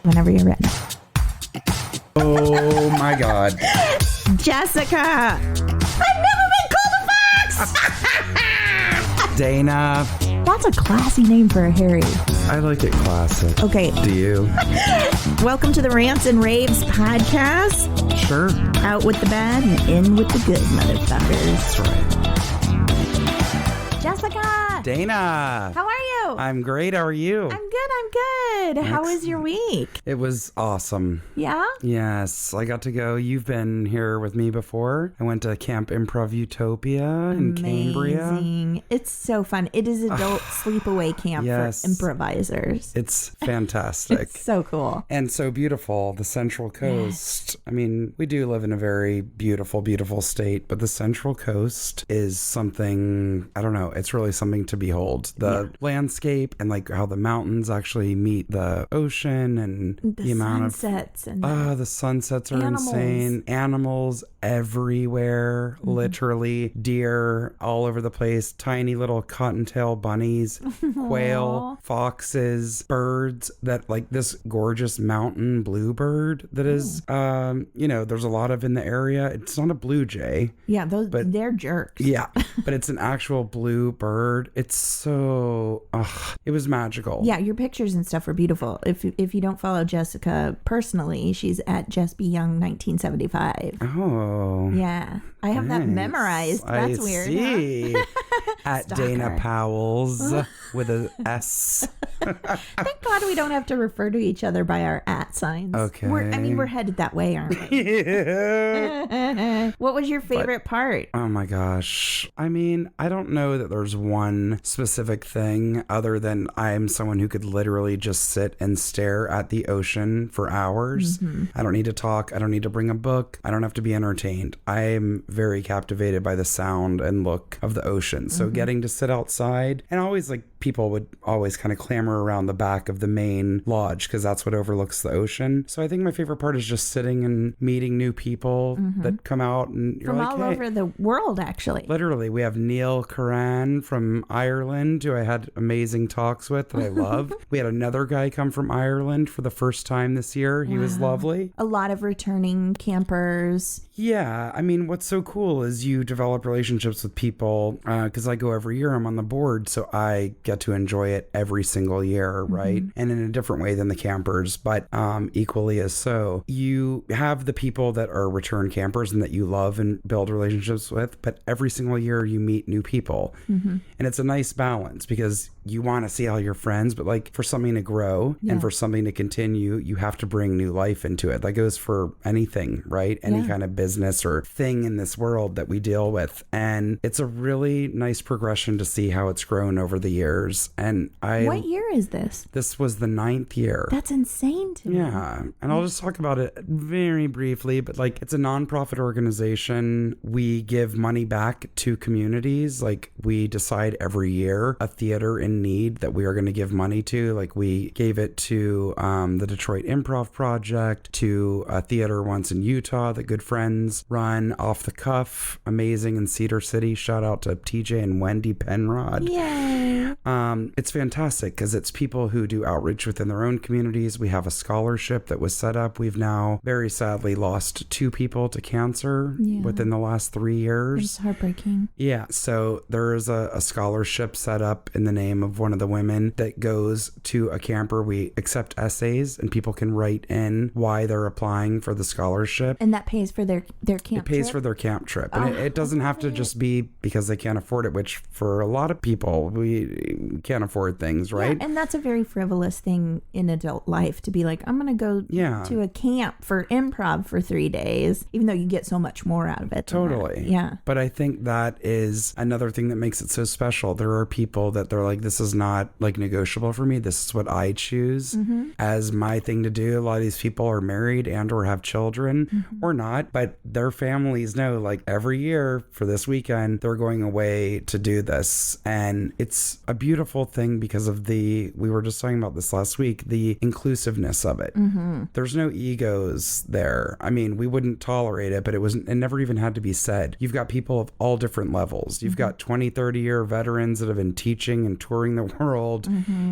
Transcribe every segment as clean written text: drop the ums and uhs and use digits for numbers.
Whenever you're ready. Oh my God. Jessica! I've never been called a fox! Dana. That's a classy name for a Harry. I like it classic. Okay. Do you? Welcome to the Rants and Raves podcast. Sure. Out with the bad and in with the good, motherfuckers. That's right. Jessica! Dana. How are you? I'm great. How are you? I'm good. How was your week? It was awesome. Yeah? Yes. I got to go. You've been here with me before. I went to Camp Improv Utopia in Cambria. Amazing. It's so fun. It is adult sleepaway camp for improvisers. It's fantastic. It's so cool. And so beautiful. The Central Coast. Yes. I mean, we do live in a very beautiful, beautiful state, but the Central Coast is something, I don't know, it's really something to behold. The landscape and like how the mountains actually meet the ocean and the amount of sunsets and the sunsets are insane. Animals everywhere, literally deer all over the place, tiny little cottontail bunnies, quail, foxes, birds, that like this gorgeous mountain bluebird that is there's a lot of in the area. It's not a blue jay. Yeah, they're jerks. Yeah, but it's an actual blue bird. It's so it was magical. Yeah, your pictures and stuff are beautiful. If you don't follow Jessica personally, she's at Just Be Young 1975. Oh. Yeah. I have that memorized. That's weird. See. Huh? At Dana Powell's with a S. Thank God we don't have to refer to each other by our at signs. Okay. We're headed that way, aren't we? Yeah. What was your favorite part? Oh my gosh. I mean, I don't know that there's one specific thing other than I'm someone who could literally just sit and stare at the ocean for hours. Mm-hmm. I don't need to talk. I don't need to bring a book. I don't have to be entertained. I'm very captivated by the sound and look of the ocean. So getting to sit outside, and always like people would always kind of clamor around the back of the main lodge because that's what overlooks the ocean. So I think my favorite part is just sitting and meeting new people that come out and you're from like, all hey. over the world, actually. Literally, we have Neil Curran from Ireland, who I had amazing talks with that I love. We had another guy come from Ireland for the first time this year. He was lovely. A lot of returning campers. Yeah, I mean, what's so cool is you develop relationships with people, because I go every year, I'm on the board, so I get to enjoy it every single year, right? And in a different way than the campers, but equally as so. You have the people that are return campers and that you love and build relationships with, but every single year you meet new people. And it's a nice balance because you want to see all your friends, but like for something to grow and for something to continue, you have to bring new life into it. That goes for anything, right? Any kind of business or thing in this world that we deal with. And it's a really nice progression to see how it's grown over the years. And What year is this? This was the 9th year. That's insane to me. Yeah. And I'll just talk about it very briefly, but like it's a nonprofit organization. We give money back to communities. Like we decide every year a theater in need that we are going to give money to. Like we gave it to the Detroit Improv Project, to a theater once in Utah that good friends run, Off the Cuff, amazing in Cedar City. Shout out to TJ and Wendy Penrod. Yay. It's fantastic because it's people who do outreach within their own communities. We have a scholarship that was set up. We've now very sadly lost 2 people to cancer within the last 3 years. It's heartbreaking. Yeah. So there is a scholarship set up in the name of one of the women that goes to a camper. We accept essays and people can write in why they're applying for the scholarship. And that pays for their camp trip? It pays for their camp trip. And it doesn't have to just be because they can't afford it, which for a lot of people, we can't afford things, right? Yeah, and that's a very frivolous thing in adult life to be like, I'm going to go to a camp for improv for 3 days, even though you get so much more out of it. Totally. Yeah. But I think that is another thing that makes it so special. There are people that they're like, this is not like negotiable for me. This is what I choose as my thing to do. A lot of these people are married and or have children or not, but their families know like every year for this weekend, they're going away to do this. And it's a beautiful thing because of we were just talking about this last week, the inclusiveness of it. There's no egos there. I mean, we wouldn't tolerate it, but it never even had to be said. You've got people of all different levels. You've got 20, 30 year veterans that have been teaching and touring touring the world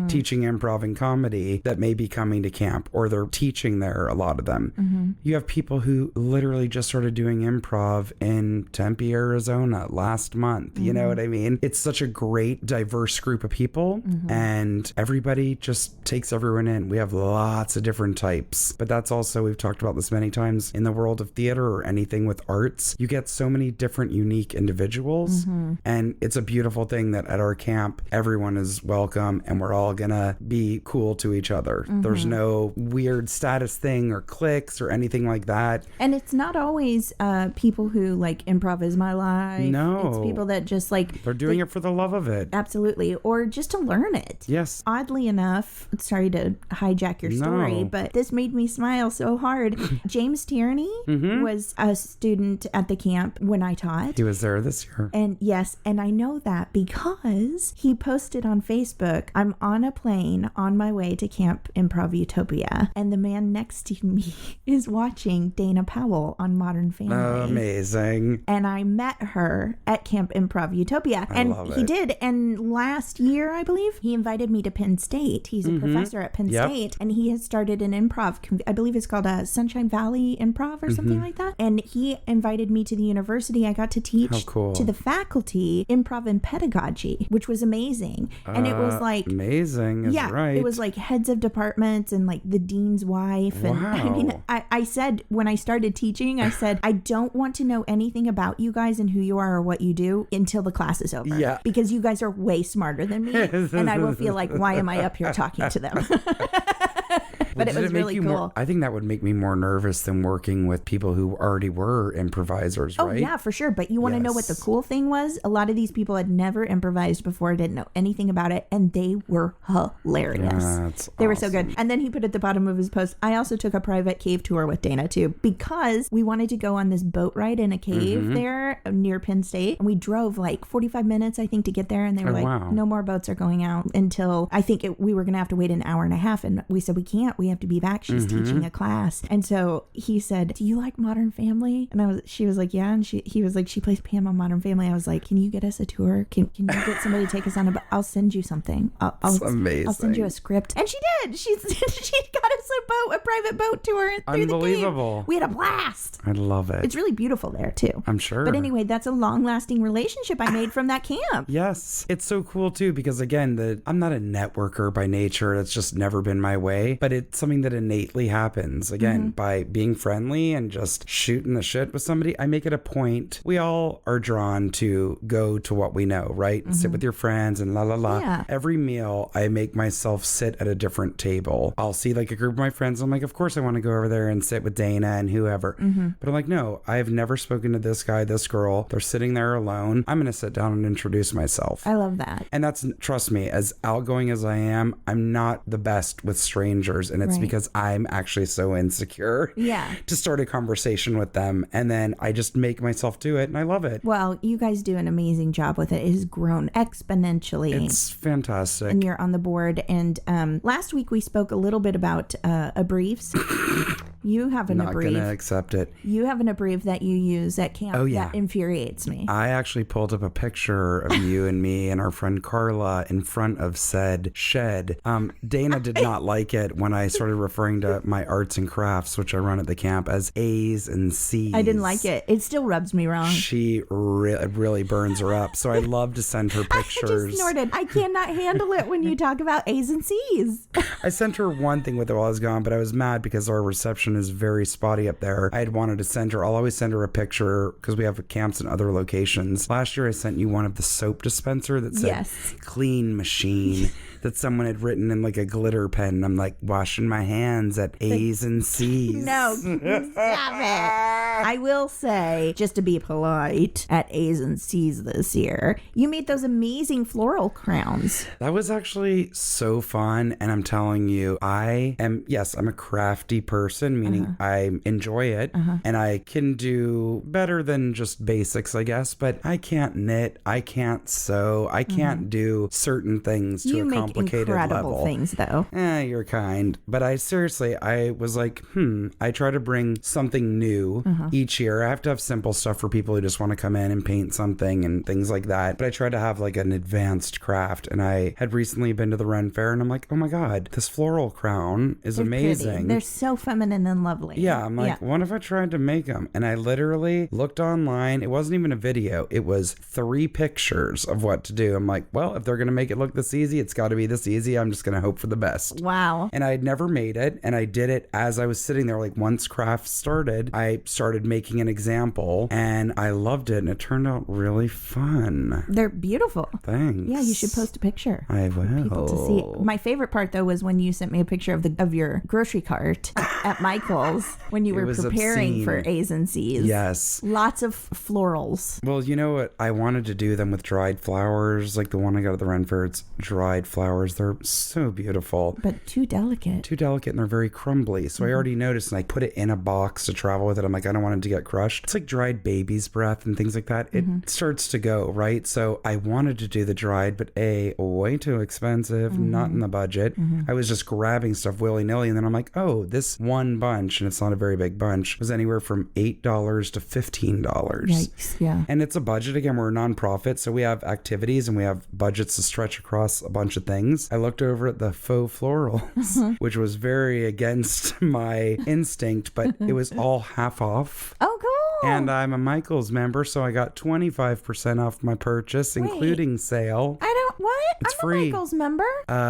teaching improv and comedy that may be coming to camp, or they're teaching there, a lot of them. You have people who literally just started doing improv in Tempe, Arizona last month. You know what I mean? It's such a great, diverse group of people, and everybody just takes everyone in. We have lots of different types, but that's also, we've talked about this many times, in the world of theater or anything with arts, you get so many different unique individuals, and it's a beautiful thing that at our camp, everyone is welcome and we're all gonna be cool to each other. There's no weird status thing or cliques or anything like that. And it's not always people who like improv is my life. No. It's people that just like... They're doing it for the love of it. Absolutely. Or just to learn it. Yes. Oddly enough, sorry to hijack your story, but this made me smile so hard. James Tierney was a student at the camp when I taught. He was there this year. And yes, and I know that because he posted on Facebook, I'm on a plane on my way to Camp Improv Utopia, and the man next to me is watching Dana Powell on Modern Family. Amazing. And I met her at Camp Improv Utopia. I love he it. did. And last year, I believe, he invited me to Penn State. He's a professor at Penn State, and he has started an improv, I believe it's called Sunshine Valley Improv or something like that. And he invited me to the university. I got to teach to the faculty improv and pedagogy, which was amazing. And it was like... Amazing is right. It was like heads of departments and like the dean's wife. And I mean, I said, when I started teaching, I said, I don't want to know anything about you guys and who you are or what you do until the class is over. Yeah. Because you guys are way smarter than me. And I will feel like, why am I up here talking to them? But it was really cool. I think that would make me more nervous than working with people who already were improvisers, right? Oh, yeah, for sure. But you want to know what the cool thing was? A lot of these people had never improvised before, didn't know anything about it, and they were hilarious. They were so good. And then he put at the bottom of his post, I also took a private cave tour with Dana, too, because we wanted to go on this boat ride in a cave there near Penn State. And we drove like 45 minutes, I think, to get there. And they were no more boats are going out until I think we were going to have to wait an hour and a half. And we said, we can't. We have to be back. She's teaching a class. And so he said, do you like Modern Family? And she was like, yeah. And he was like, she plays Pam on Modern Family. I was like, can you get us a tour? Can you get somebody to take us on a boat? I'll send you something. That's amazing. I'll send you a script. And she did. She got us a private boat tour through the cave. We had a blast. I love it. It's really beautiful there too. I'm sure. But anyway, that's a long-lasting relationship I made from that camp. Yes. It's so cool too, because again, I'm not a networker by nature. That's just never been my way, but it's something that innately happens again by being friendly and just shooting the shit with somebody. I make it a point. We all are drawn to go to what we know, right? And sit with your friends and la la la. Yeah. Every meal I make myself sit at a different table. I'll see like a group of my friends. I'm like, of course I want to go over there and sit with Dana and whoever. But I'm like, no, I've never spoken to this guy, this girl. They're sitting there alone. I'm going to sit down and introduce myself. I love that. And that's, trust me, as outgoing as I am, I'm not the best with strangers. And it's because I'm actually so insecure to start a conversation with them. And then I just make myself do it and I love it. Well, you guys do an amazing job with it. It has grown exponentially. It's fantastic. And you're on the board. And last week we spoke a little bit about abreevs. You have an abbrev. Not going to accept it. You have an abbrev that you use at camp that infuriates me. I actually pulled up a picture of you and me and our friend Carla in front of said shed. Dana did not like it when I started referring to my arts and crafts, which I run at the camp, as A's and C's. I didn't like it. It still rubs me wrong. It really burns her up. So I'd love to send her pictures. I just snorted. I cannot handle it when you talk about A's and C's. I sent her one thing with it while I was gone, but I was mad because our reception is very spotty up there. I had wanted to send her, I'll always send her a picture because we have camps in other locations. Last year I sent you one of the soap dispenser that said clean machine. That someone had written in like a glitter pen. And I'm like, washing my hands at A's and C's. No, stop it. I will say, just to be polite, at A's and C's this year, you made those amazing floral crowns. That was actually so fun. And I'm telling you, I'm a crafty person, meaning I enjoy it and I can do better than just basics, I guess, but I can't knit, I can't sew, I can't do certain things to a complicated make incredible level. Things though. You're kind. But I was like, I try to bring something new each year. I have to have simple stuff for people who just want to come in and paint something and things like that. But I try to have like an advanced craft. And I had recently been to the Ren Fair and I'm like, oh my God, this floral crown is amazing. Pretty. They're so feminine and lovely. Yeah, I'm like, what if I tried to make them? And I literally looked online. It wasn't even a video. It was 3 pictures of what to do. I'm like, well, if they're going to make it look this easy, it's got to be this easy. I'm just going to hope for the best. Wow. And I had never made it. And I did it as I was sitting there. Like once craft started, I started making an example and I loved it. And it turned out really fun. They're beautiful. Thanks. Yeah, you should post a picture. I will. For people to see. My favorite part though was when you sent me a picture of your grocery cart at Michael's when you were preparing obscene. For A's and C's. Yes. Lots of florals. Well, you know what? I wanted to do them with dried flowers, like the one I got at the Ren Fair. It's dried flowers. They're so beautiful. But too delicate. Too delicate, and they're very crumbly. So I already noticed, and I put it in a box to travel with it. I'm like, I don't want it to get crushed. It's like dried baby's breath and things like that. It starts to go, right? So I wanted to do the dried, but way too expensive, not in the budget. I was just grabbing stuff willy-nilly, and then I'm like, oh, this one bunch, and it's not a very big bunch, was anywhere from $8 to $15. Yikes, yeah. And it's a budget. Again, we're a nonprofit, so we have activities and we have budgets to stretch across a bunch of things. I looked over at the faux florals, which was very against my instinct, but it was all half off. Oh, cool. And I'm a Michael's member, so I got 25% off my purchase, including sale. It's I'm free. a Michael's member.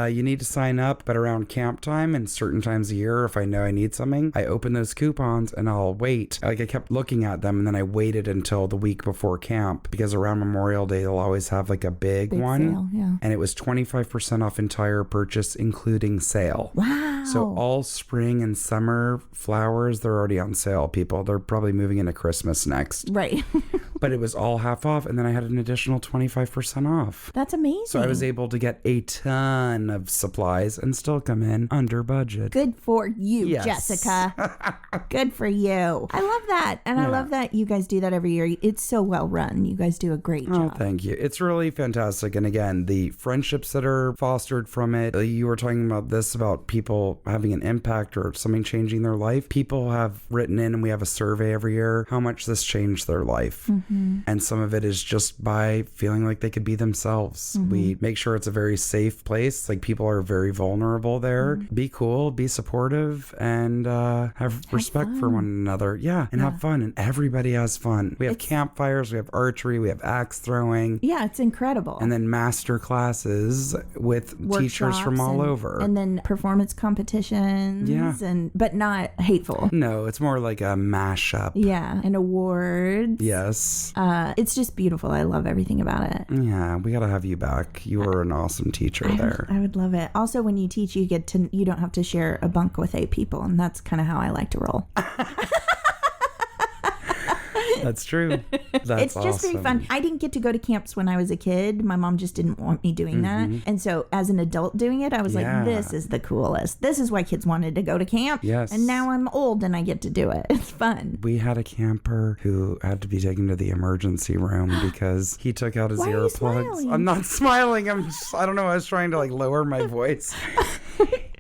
You need to sign up, but around camp time and certain times a year, if I know I need something, I open those coupons and I'll wait. Like I kept looking at them and then I waited until the week before camp because around Memorial Day, they'll always have like a big one. Sale, yeah. And it was 25% off entire purchase, including sale. Wow. So all spring and summer flowers, they're already on sale, people. They're probably moving into Christmas next. Right. But it was all half off. And then I had an additional 25% off. That's amazing. So I was able to get a ton of supplies and still come in under budget. Good for you, yes. Jessica. Good for you. I love that. And I love that you guys do that every year. It's so well run. You guys do a great job. Oh, thank you. It's really fantastic. And again, the friendships that are fostered from it, you were talking about this, about people having an impact or something changing their life. People have written in, and we have a survey every year, how much this changed their life. And some of it is just by feeling like they could be themselves. We make sure it's a very safe place. Like people are very vulnerable there. Be cool, be supportive, and have respect for one another. Yeah, and have fun. And everybody has fun. We have campfires, we have archery, we have axe throwing. Yeah, it's incredible. And then master classes with teachers from all over. And then performance competitions. Yeah. But not hateful. No, it's more like a mashup. Yeah, and awards. Yes. It's just beautiful. I love everything about it. Yeah, we gotta have you back. You were an awesome teacher there. I would love it. Also, when you teach, you don't have to share a bunk with 8 people, and that's kind of how I like to roll. That's true. It's just very fun. I didn't get to go to camps when I was a kid. My mom just didn't want me doing that. And so as an adult doing it, I was like, this is the coolest. This is why kids wanted to go to camp. Yes. And now I'm old and I get to do it. It's fun. We had a camper who had to be taken to the emergency room because he took out his Why are you earplugs. smiling? I'm not smiling. I don't know. I was trying to lower my voice.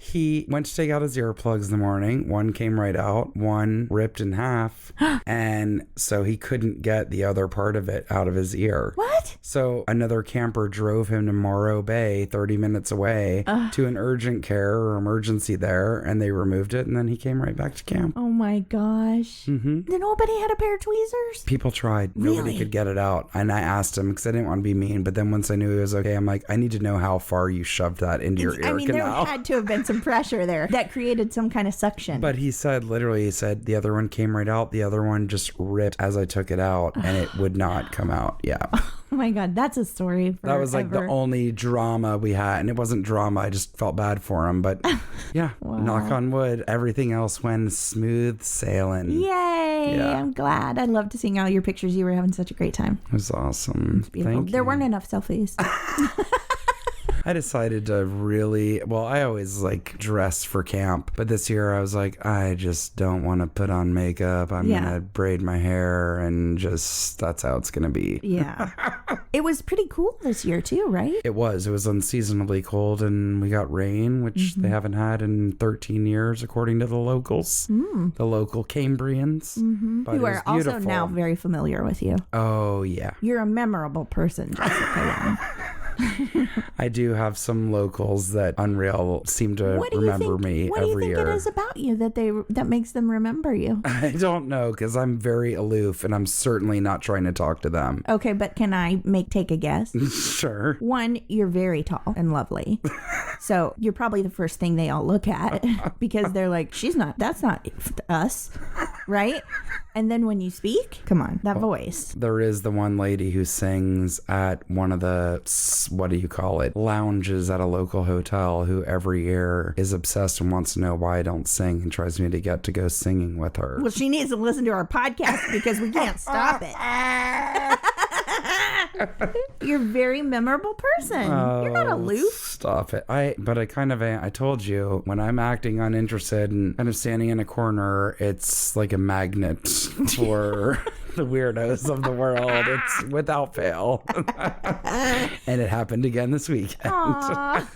He went to take out his earplugs in the morning. One came right out, one ripped in half. And so he couldn't get the other part of it out of his ear. What? So another camper drove him to Morro Bay, 30 minutes away, to an urgent care or emergency there. And they removed it. And then he came right back to camp. Oh my gosh. Nobody had a pair of tweezers? People tried. Really? Nobody could get it out. And I asked him because I didn't want to be mean. But then once I knew he was okay, I'm like, I need to know how far you shoved that into your ear canal. There had to have been some pressure there that created some kind of suction. But he said the other one came right out. The other one just ripped as I took it out and it would not come out. Yeah. Oh my God, that's a story forever. That was the only drama we had. And it wasn't drama. I just felt bad for him. But yeah, wow. Knock on wood. Everything else went smooth sailing. Yay. Yeah. I'm glad. I loved seeing all your pictures. You were having such a great time. It was awesome. It was beautiful. Thank there you. weren't enough selfies. I decided to I always like dress for camp, but this year I was like, I just don't want to put on makeup. I'm going to braid my hair and just, that's how it's going to be. Yeah. It was pretty cool this year too, right? It was unseasonably cold and we got rain, which they haven't had in 13 years, according to the locals, the local Cambrians. But who are also now very familiar with you. Oh, yeah. You're a memorable person, Jessica. I do have some locals that Unreal seem to remember me every year. What do you think it is about you that makes them remember you? I don't know, because I'm very aloof and I'm certainly not trying to talk to them. Okay, but can I take a guess? Sure. One, you're very tall and lovely. So you're probably the first thing they all look at because they're like, that's not us, right? And then when you speak, come on, that voice. There is the one lady who sings at one of the, what do you call it, lounges at a local hotel, who every year is obsessed and wants to know why I don't sing and tries me to get to go singing with her. Well, she needs to listen to our podcast because we can't stop it. You're a very memorable person. You're not aloof. Stop it. I told you, when I'm acting uninterested and kind of standing in a corner, it's like a magnet for the weirdos of the world. It's without fail. And it happened again this weekend. Well,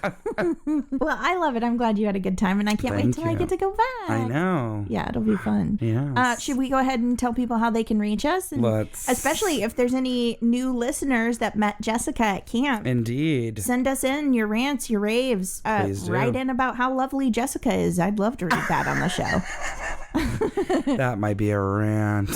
I love it. I'm glad you had a good time, and I can't wait till I get to go back. I know. Yeah, it'll be fun. Yeah. Should we go ahead and tell people how they can reach us? Let's. Especially if there's any new listeners that met Jessica at camp. Indeed. Send us in your rants, your raves. Please do. Write in about how lovely Jessica is. I'd love to read that on the show. That might be a rant.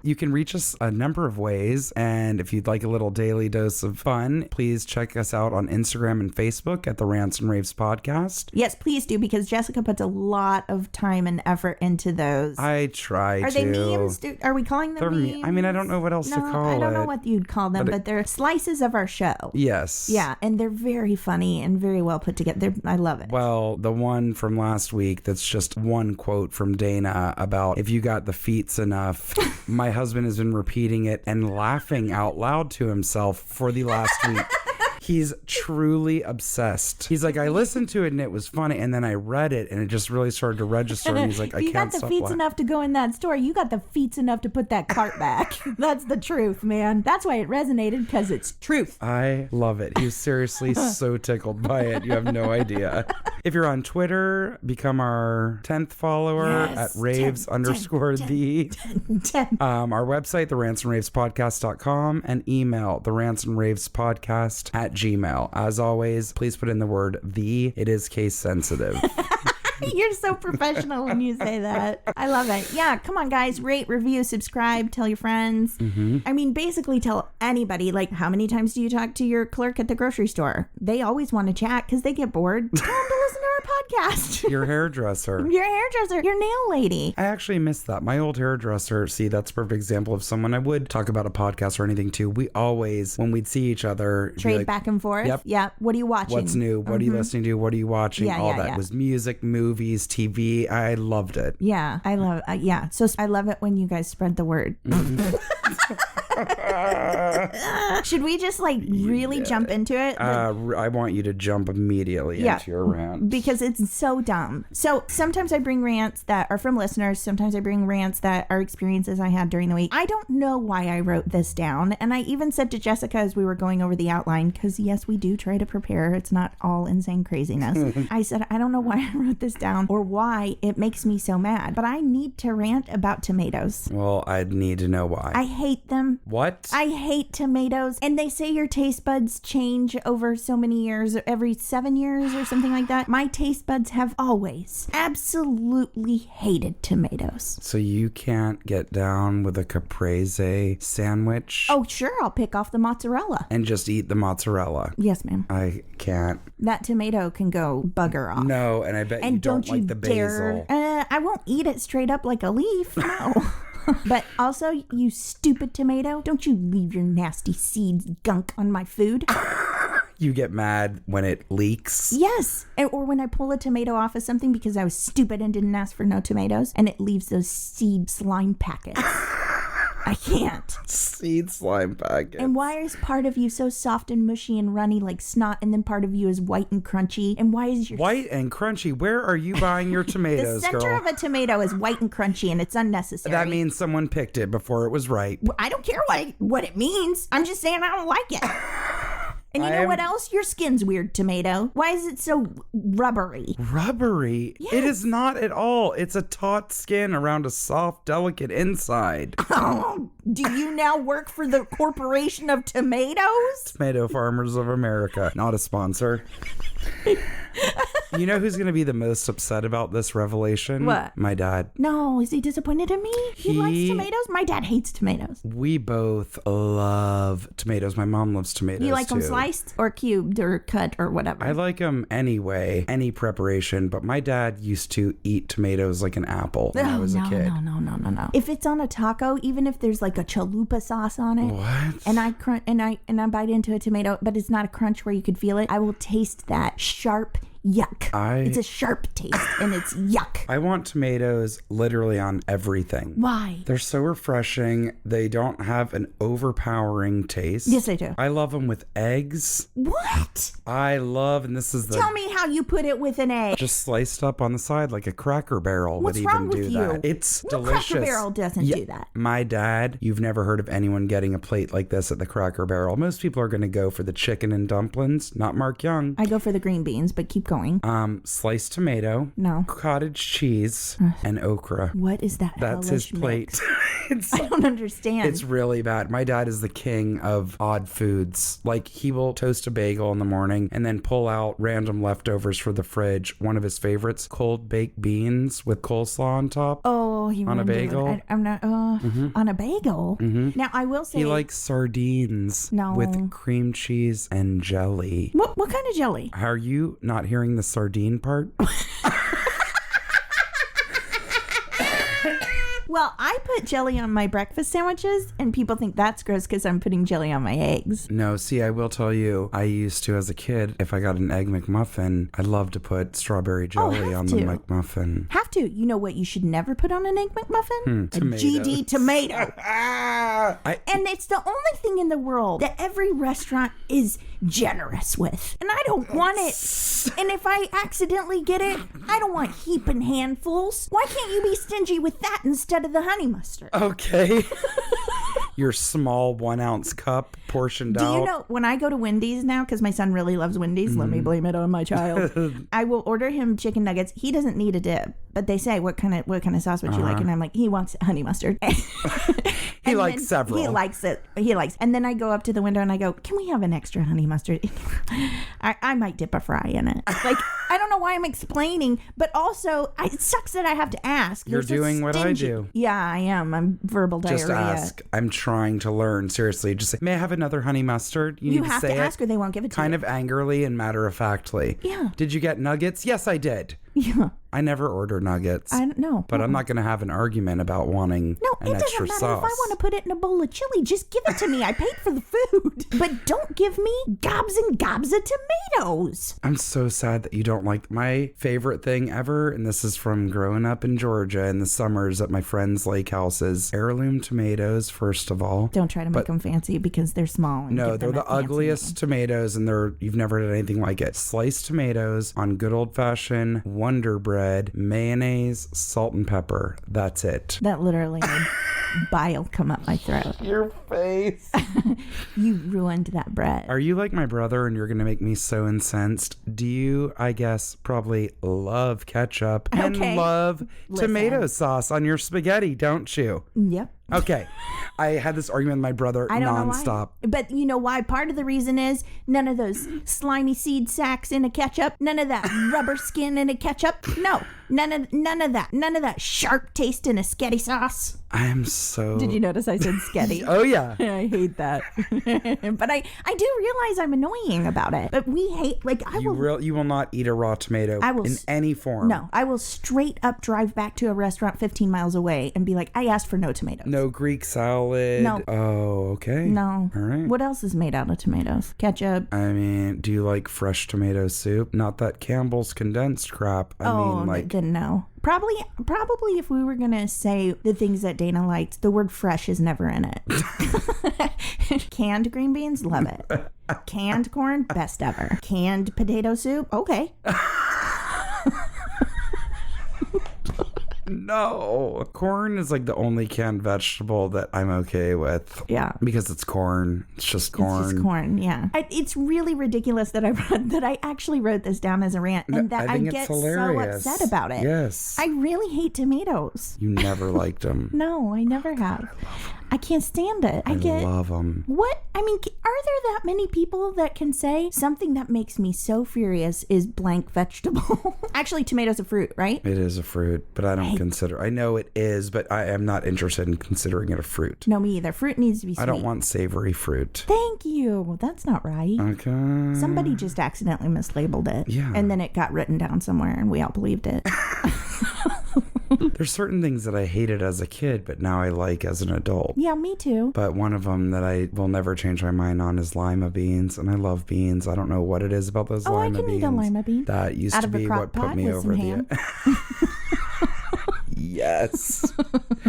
You can reach us a number of ways, and if you'd like a little daily dose of fun, please check us out on Instagram and Facebook at the Rants and Raves podcast. Yes, please do, because Jessica puts a lot of time and effort into those. I try to. Are they memes? Are we calling them memes? I mean, I don't know what else to call it. I don't know what you'd call them, but they're slices of our show. Yes. Yeah, and they're very funny and very well put together. I love it. Well, the one from last week that's just one quote from Dana about, if you got the feets enough, my husband has been repeating it and laughing out loud to himself for the last week. He's truly obsessed. He's like, I listened to it and it was funny, and then I read it and it just really started to register, and he's like, I can't stop laughing. You got the feets enough to go in that store. You got the feets enough to put that cart back. That's the truth, man. That's why it resonated, because it's truth. I love it. He was seriously so tickled by it. You have no idea. If you're on Twitter, become our 10th follower at Raves _the. Our website, therantsandravespodcast.com, and email therantsandravespodcast at Gmail. As always, please put in the word "the." It is case sensitive. You're so professional when you say that. I love it. Yeah, come on, guys. Rate, review, subscribe, tell your friends. I mean, basically tell anybody. Like, how many times do you talk to your clerk at the grocery store? They always want to chat because they get bored. Tell them to listen to our podcast. Your hairdresser. Your nail lady. I actually missed that. My old hairdresser, see, that's a perfect example of someone I would talk about a podcast or anything to. We always, when we'd see each other, trade back and forth. Yep. Yeah. What are you watching? What's new? What are you listening to? What are you watching? All that was music, movies, TV. I loved it. Yeah, I love So I love it when you guys spread the word. Should we just really jump into it? I want you to jump immediately into your rant. Because it's so dumb. So sometimes I bring rants that are from listeners. Sometimes I bring rants that are experiences I had during the week. I don't know why I wrote this down. And I even said to Jessica as we were going over the outline, because yes, we do try to prepare. It's not all insane craziness. I said, I don't know why I wrote this down or why it makes me so mad, but I need to rant about tomatoes. Well, I'd need to know why. I hate them. What? I hate tomatoes. And they say your taste buds change over so many years, every 7 years or something like that. My taste buds have always absolutely hated tomatoes. So you can't get down with a caprese sandwich? Oh, sure. I'll pick off the mozzarella. And just eat the mozzarella? Yes, ma'am. I can't. That tomato can go bugger off. No, and I bet you don't like the basil. I won't eat it straight up like a leaf. No. But also, you stupid tomato, don't you leave your nasty seeds gunk on my food. You get mad when it leaks? Yes. Or when I pull a tomato off of something because I was stupid and didn't ask for no tomatoes, and it leaves those seed slime packets. I can't. Seed slime packets. And why is part of you so soft and mushy and runny like snot, and then part of you is white and crunchy? And why is your... White and crunchy? Where are you buying your tomatoes, The center girl? of a tomato is white and crunchy, and it's unnecessary. That means someone picked it before it was ripe. I don't care what it means. I'm just saying I don't like it. And you know what else? Your skin's weird, tomato. Why is it so rubbery? Rubbery? Yes. It is not at all. It's a taut skin around a soft, delicate inside. Oh, do you now work for the Corporation of Tomatoes? Tomato Farmers of America. Not a sponsor. You know who's going to be the most upset about this revelation? What? My dad. No, is he disappointed in me? He likes tomatoes? My dad hates tomatoes. We both love tomatoes. My mom loves tomatoes, You like too. them sliced or cubed or cut or whatever? I like them anyway, any preparation, but my dad used to eat tomatoes like an apple when I was a kid. No. If it's on a taco, even if there's like a chalupa sauce on it, What? and I bite into a tomato, but it's not a crunch where you could feel it, I will taste that sharp yuck. It's a sharp taste and it's yuck. I want tomatoes literally on everything. Why? They're so refreshing. They don't have an overpowering taste. Yes, they do. I love them with eggs. What? I love, and this is the... Tell me how you put it with an egg. Just sliced up on the side like a Cracker Barrel What's would wrong even do with that. you? It's No, delicious. Cracker Barrel doesn't do that. My dad, you've never heard of anyone getting a plate like this at the Cracker Barrel. Most people are going to go for the chicken and dumplings, not Mark Young. I go for the green beans, but keep going. Sliced tomato, No. cottage cheese, and okra. What is that? That's his hellish plate. mix? I don't understand. It's really bad. My dad is the king of odd foods. Like, he will toast a bagel in the morning and then pull out random leftovers for the fridge. One of his favorites, cold baked beans with coleslaw on top. Oh, he on a bagel. I'm not. On a bagel. Now I will say He likes sardines No. with cream cheese and jelly. What kind of jelly? Are you not hearing the sardine part? Well, I put jelly on my breakfast sandwiches, and people think that's gross because I'm putting jelly on my eggs. No, see, I will tell you, I used to, as a kid, if I got an Egg McMuffin, I'd love to put strawberry jelly on the McMuffin. Have to. You know what you should never put on an Egg McMuffin? A GD tomato. And it's the only thing in the world that every restaurant is generous with. And I don't want it. And if I accidentally get it, I don't want heaping handfuls. Why can't you be stingy with that instead of the honey mustard? Okay. Your small 1 ounce cup portioned out. Do you know, when I go to Wendy's now, because my son really loves Wendy's, let me blame it on my child, I will order him chicken nuggets. He doesn't need a dip, but they say, what kind of sauce would you like? And I'm like, he wants honey mustard. He likes several. He likes it. And then I go up to the window and I go, can we have an extra honey mustard? I might dip a fry in it. Like, I don't know why I'm explaining, but also it sucks that I have to ask. You're doing what I do. Yeah, I am. I'm verbal diarrhea. Just ask. I'm trying to learn. Seriously, just say, may I have another honey mustard? You have to ask or they won't give it to you. Kind of angrily and matter-of-factly. Yeah. Did you get nuggets? Yes, I did. Yeah. I never order nuggets. I don't know. But I'm not going to have an argument about wanting an extra sauce. It doesn't matter if I want to put it in a bowl of chili. Just give it to me. I paid for the food. But don't give me gobs and gobs of tomatoes. I'm so sad that you don't like my favorite thing ever, and this is from growing up in Georgia in the summers at my friends' lake houses. Heirloom tomatoes, first of all. Don't try to make them fancy because they're small. And no, they're the ugliest tomatoes, and you've never had anything like it. Sliced tomatoes on good old-fashioned Wonder Bread, mayonnaise, salt and pepper. That's it. That literally made bile come up my throat. Your face. You ruined that bread. Are you like my brother and you're going to make me so incensed? Do you, I guess, probably love ketchup and love tomato sauce on your spaghetti, don't you? Yep. Okay. I had this argument with my brother nonstop. Know why. But you know why? Part of the reason is none of those slimy seed sacks in a ketchup. None of that rubber skin in a ketchup. No. None of that. None of that sharp taste in a sketty sauce. I am so... Did you notice I said sketty? Oh, yeah. I hate that. But I do realize I'm annoying about it. But we hate... Like, you will not eat a raw tomato in any form. No. I will straight up drive back to a restaurant 15 miles away and be like, I asked for no tomatoes. No no Greek salad. No. Oh, okay. No. All right. What else is made out of tomatoes? Ketchup. I mean, do you like fresh tomato soup? Not that Campbell's condensed crap. I mean, like, then no. Probably if we were gonna say the things that Dana liked, the word fresh is never in it. Canned green beans, love it. Canned corn, best ever. Canned potato soup, okay. No. Corn is like the only canned vegetable that I'm okay with. Yeah. Because it's corn. It's just corn. It's just corn, yeah. It's really ridiculous that I actually wrote this down as a rant and that I get so upset about it. Yes. I really hate tomatoes. You never liked them. No, I never have. I can't stand it. I love them. What? I mean, are there that many people that can say something that makes me so furious is blank vegetable? Actually, tomato's a fruit, right? It is a fruit, but I don't consider. I know it is, but I am not interested in considering it a fruit. No, me either. Fruit needs to be sweet. I don't want savory fruit. Thank you. That's not right. Okay. Somebody just accidentally mislabeled it. Yeah. And then it got written down somewhere and we all believed it. There's certain things that I hated as a kid, but now I like as an adult. Yeah, me too. But one of them that I will never change my mind on is lima beans, and I love beans. I don't know what it is about those lima beans. I can eat a lima bean. That used to be what put me over the Yes.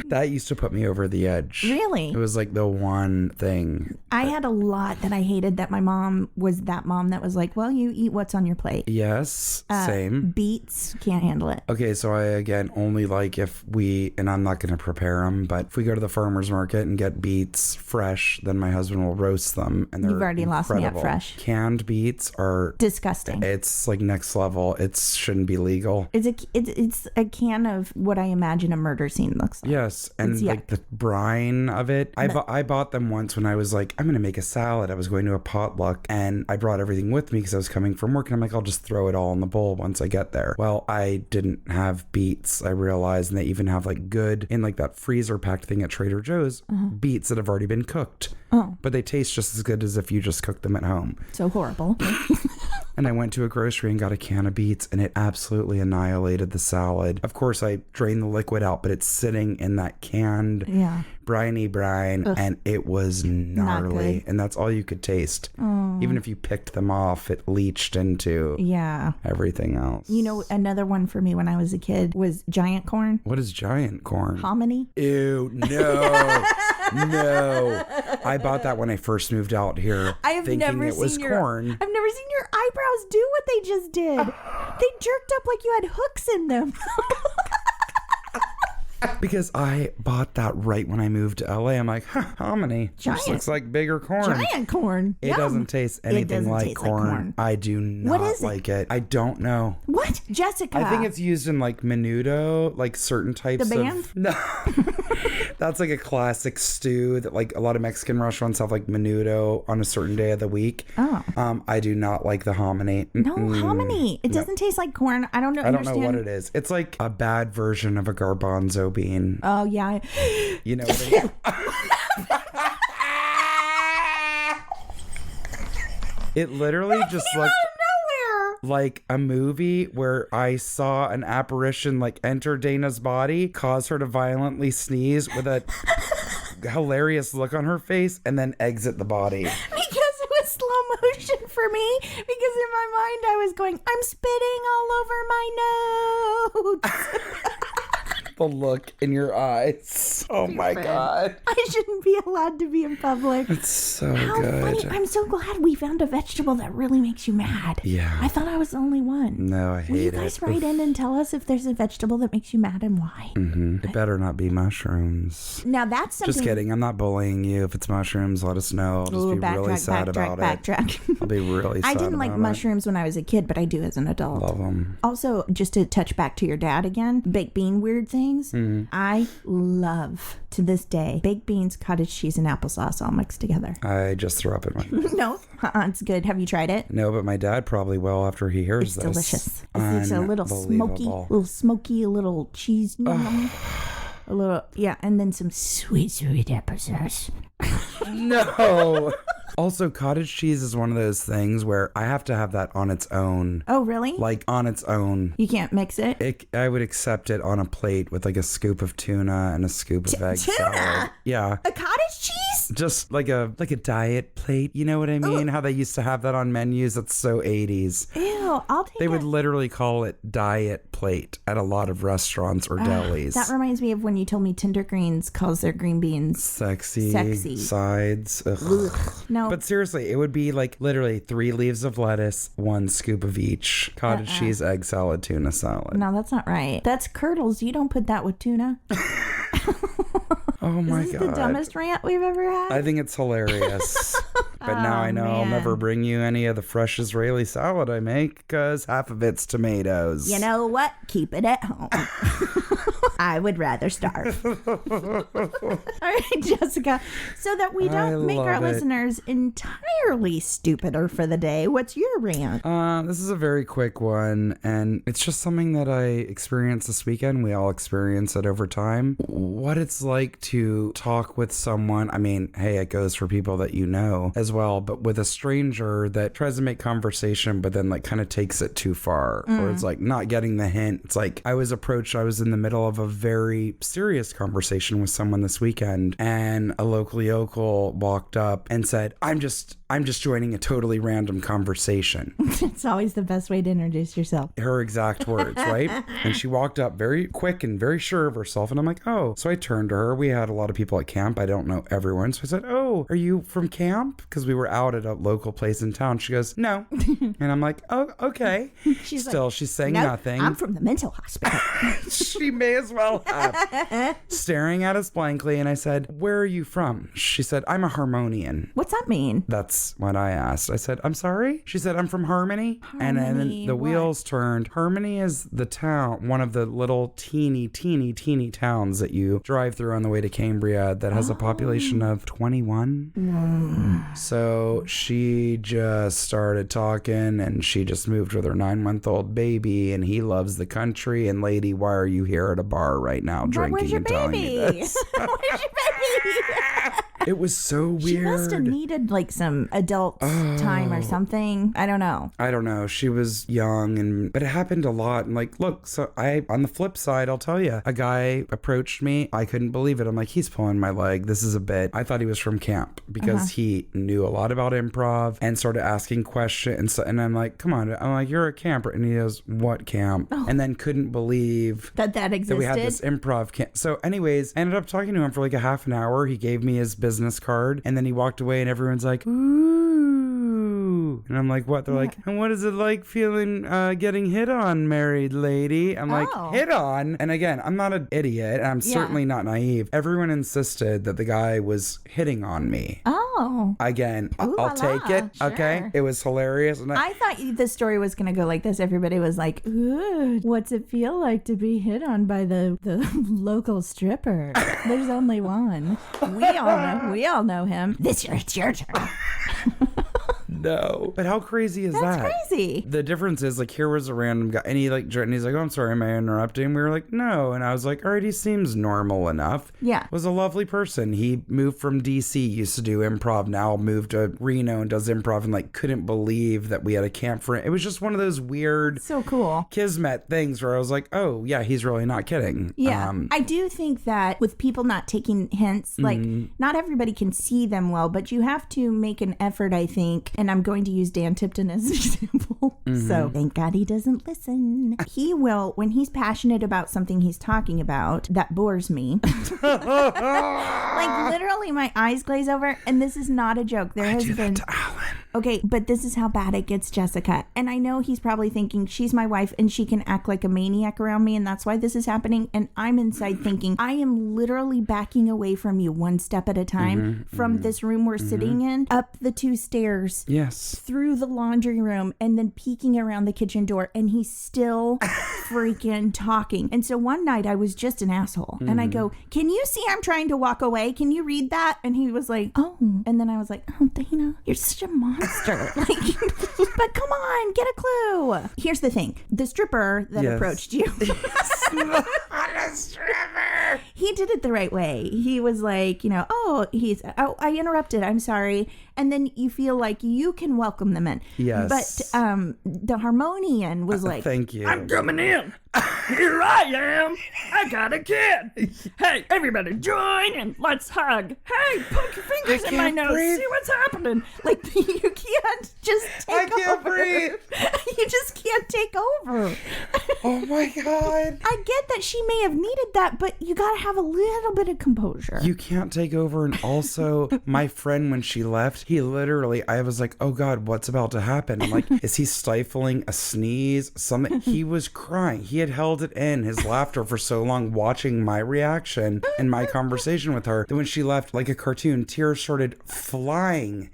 That used to put me over the edge. Really? It was like the one thing. I had a lot that I hated that my mom was that mom that was like, well, you eat what's on your plate. Yes, same. Beets, can't handle it. Okay, so I, again, only like if we, and I'm not going to prepare them, but if we go to the farmer's market and get beets fresh, then my husband will roast them. And they're You've already lost me at fresh. Canned beets are disgusting. It's like next level. It shouldn't be legal. It's a can of what I imagine a murder scene looks like. Yes, and like the brine of it. I bought them once when I was like, I'm going to make a salad. I was going to a potluck and I brought everything with me because I was coming from work and I'm like, I'll just throw it all in the bowl once I get there. Well, I didn't have beets, I realized, and they even have like good, in like that freezer packed thing at Trader Joe's, beets that have already been cooked. Oh. But they taste just as good as if you just cooked them at home. So horrible. And I went to a grocery and got a can of beets and it absolutely annihilated the salad. Of course, I drained the liquid out, but it's sitting in that canned briny brine. Ugh. And it was gnarly. And that's all you could taste. Oh. Even if you picked them off, it leached into everything else. You know, another one for me when I was a kid was giant corn. What is giant corn? Hominy. Ew, no. No. I bought that when I first moved out here. I have never it was corn. I've never seen your eyebrows do what they just did. They jerked up like you had hooks in them. Because I bought that right when I moved to LA. I'm like, hominy. Just looks like bigger corn. Giant corn. It doesn't taste anything like corn. I do not like it. I don't know. What? Jessica. I think it's used in like menudo, like certain types the band? of... No. That's like a classic stew that like a lot of Mexican restaurants have, like menudo on a certain day of the week. Oh. I do not like the hominy. No, hominy. It doesn't taste like corn. I don't know. I don't know what it is. It's like a bad version of a garbanzo bean. Oh, yeah. You know what It literally just looked like a movie where I saw an apparition like enter Dana's body, cause her to violently sneeze with a hilarious look on her face, and then exit the body. Because it was slow motion for me. Because in my mind I was going, I'm spitting all over my notes. The look in your eyes. Oh my God. I shouldn't be allowed to be in public. It's so How good. Funny. I'm so glad we found a vegetable that really makes you mad. Yeah. I thought I was the only one. No, I hate it. Will you guys write in and tell us if there's a vegetable that makes you mad and why? Mm-hmm. It better not be mushrooms. Now that's something. Just kidding. I'm not bullying you. If it's mushrooms, let us know. I'll just be really sad about it. I'll be really sad I didn't like mushrooms when I was a kid, but I do as an adult. Love them. Also, just to touch back to your dad again, baked bean weird things. Mm-hmm. I love, to this day, baked beans, cottage cheese, and applesauce all mixed together. I just threw up in my mouth. No, it's good. Have you tried it? No, but my dad probably will after he hears this. It's delicious. It's a little smoky, a little cheese. A little, and then some sweet applesauce. No. Also, cottage cheese is one of those things where I have to have that on its own. Oh, really? Like on its own. You can't mix it? I would accept it on a plate with like a scoop of tuna and a scoop of egg salad. Yeah. A cottage cheese? Just like a diet plate. You know what I mean? How they used to have that on menus. That's so 80s. Ew, I'll take it. They would literally call it diet plate at a lot of restaurants or delis. That reminds me of when you told me Tender Greens calls their green beans sexy sides. Ugh. No. But seriously, it would be like literally 3 leaves of lettuce, 1 scoop of each. Cottage cheese, egg salad, tuna salad. No, that's not right. That's curdles. You don't put that with tuna. Oh my God. Is this the dumbest rant we've ever had? I think it's hilarious. But now I know I'll never bring you any of the fresh Israeli salad I make because half of it's tomatoes. You know what? Keep it at home. I would rather starve. All right, Jessica. So that we don't make our listeners entirely stupider for the day, what's your rant? This is a very quick one, and it's just something that I experienced this weekend. We all experience it over time. What it's like to talk with someone. I mean, hey, it goes for people that you know as well, but with a stranger that tries to make conversation, but then like kind of takes it too far, or it's like not getting the hint. It's like I was in the middle of a very serious conversation with someone this weekend, and a local yokel walked up and said, I'm just joining a totally random conversation. It's always the best way to introduce yourself. Her exact words, right? And she walked up very quick and very sure of herself. And I'm like, oh. So I turned to her. We had a lot of people at camp. I don't know everyone. So I said, oh, are you from camp? Because we were out at a local place in town. She goes, no. And I'm like, oh, okay. She's saying nothing. I'm from the mental hospital. She may as well have. Staring at us blankly. And I said, where are you from? She said, I'm a Harmonian. What's that mean? That's what I asked. I said, I'm sorry? She said, I'm from Harmony. And then the wheels turned. Harmony is the town, one of the little teeny towns that you drive through on the way to Cambria that has a population of 21. So she just started talking, and she just moved with her 9-month-old baby, and he loves the country. And lady, why are you here at a bar right now drinking and telling me this? Where's your baby? It was so weird. She must have needed like some adult time or something. I don't know. She was young, but it happened a lot. And like, look, so on the flip side, I'll tell you, a guy approached me. I couldn't believe it. I'm like, he's pulling my leg. This is a bit. I thought he was from camp because he knew a lot about improv and started asking questions. And I'm like, come on. I'm like, you're a camper. And he goes, what camp? And then couldn't believe that existed. That we had this improv camp. So anyways, I ended up talking to him for like a half an hour. He gave me his business card, and then he walked away, and everyone's like, ooh. And I'm like, what? They're like, and what is it like feeling getting hit on, married lady? I'm like, hit on? And again, I'm not an idiot, and I'm certainly not naive. Everyone insisted that the guy was hitting on me. Again, I'll take it. Sure. Okay. It was hilarious. And I thought the story was going to go like this. Everybody was like, ooh, what's it feel like to be hit on by the local stripper? There's only one. We all know him. It's your turn. No. But how crazy is that? That's crazy. The difference is, like, here was a random guy, and he's like, oh, I'm sorry, am I interrupting? We were like, no. And I was like, all right, he seems normal enough. Yeah. Was a lovely person. He moved from DC, used to do improv, now moved to Reno and does improv, and like couldn't believe that we had a camp for it. It was just one of those weird, so cool kismet things where I was like, oh yeah, he's really not kidding. Yeah. I do think that with people not taking hints, like not everybody can see them well, but you have to make an effort, I think. And I'm going to use Dan Tipton as an example. So thank God he doesn't listen. He will, when he's passionate about something he's talking about, that bores me. Like literally my eyes glaze over, and this is not a joke. There has been to Alan. Okay, but this is how bad it gets, Jessica. And I know he's probably thinking she's my wife and she can act like a maniac around me, and that's why this is happening. And I'm inside thinking I am literally backing away from you one step at a time from this room we're sitting in, up the 2 stairs, through the laundry room, and then peeking around the kitchen door, and he's still freaking talking. And so one night I was just an asshole, and I go, can you see I'm trying to walk away? Can you read that? And he was like, oh. And then I was like, oh, Dana, you're such a monster. monster. But come on, get a clue. Here's the thing. The stripper that approached you. Not a stripper. He did it the right way. He was like, I interrupted. I'm sorry. And then you feel like you can welcome them in. Yes. But the harmonian was like, thank you. I'm coming in. Here I am. I got a kid. Hey, everybody join and let's hug. Hey, poke your fingers in my nose. Breathe. See what's happening. like, you can't just take over. I can't breathe. You just can't take over. Oh my God. I get that she may have needed that, but you got to have a little bit of composure. You can't take over. And also, my friend, when she left, he literally, I was like, oh God, what's about to happen? I'm like, is he stifling a sneeze? Something. He was crying. He had held it in, his laughter, for so long, watching my reaction and my conversation with her, that when she left, like a cartoon, tears started flying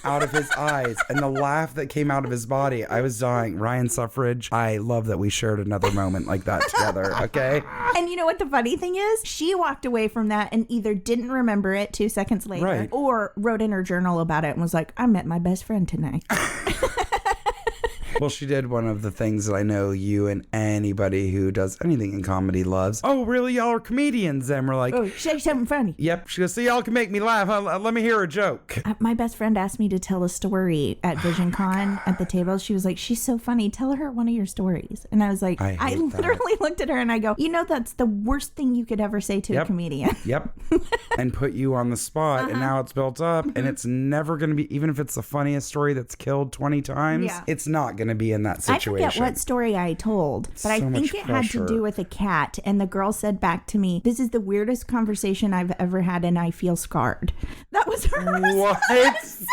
out of his eyes, and the laugh that came out of his body, I was dying. Ryan Suffrage, I love that we shared another moment like that together, okay? And you know what the funny thing is? She walked away from that and either didn't remember it 2 seconds later, right, or wrote in her journal about it and was like, I met my best friend tonight. Well, she did one of the things that I know you and anybody who does anything in comedy loves. Oh, really? Y'all are comedians? And we're like, oh, say something funny. Yep. She goes, so y'all can make me laugh. Let me hear a joke. My best friend asked me to tell a story at VisionCon at the table. She was like, she's so funny. Tell her one of your stories. And I was like, I literally looked at her and I go, that's the worst thing you could ever say to a comedian. Yep. And put you on the spot. And now it's built up. And it's never going to be, even if it's the funniest story that's killed 20 times, it's not going to be in that situation. I forget what story I told, but I think it had to do with a cat. And the girl said back to me, this is the weirdest conversation I've ever had and I feel scarred. That was her response.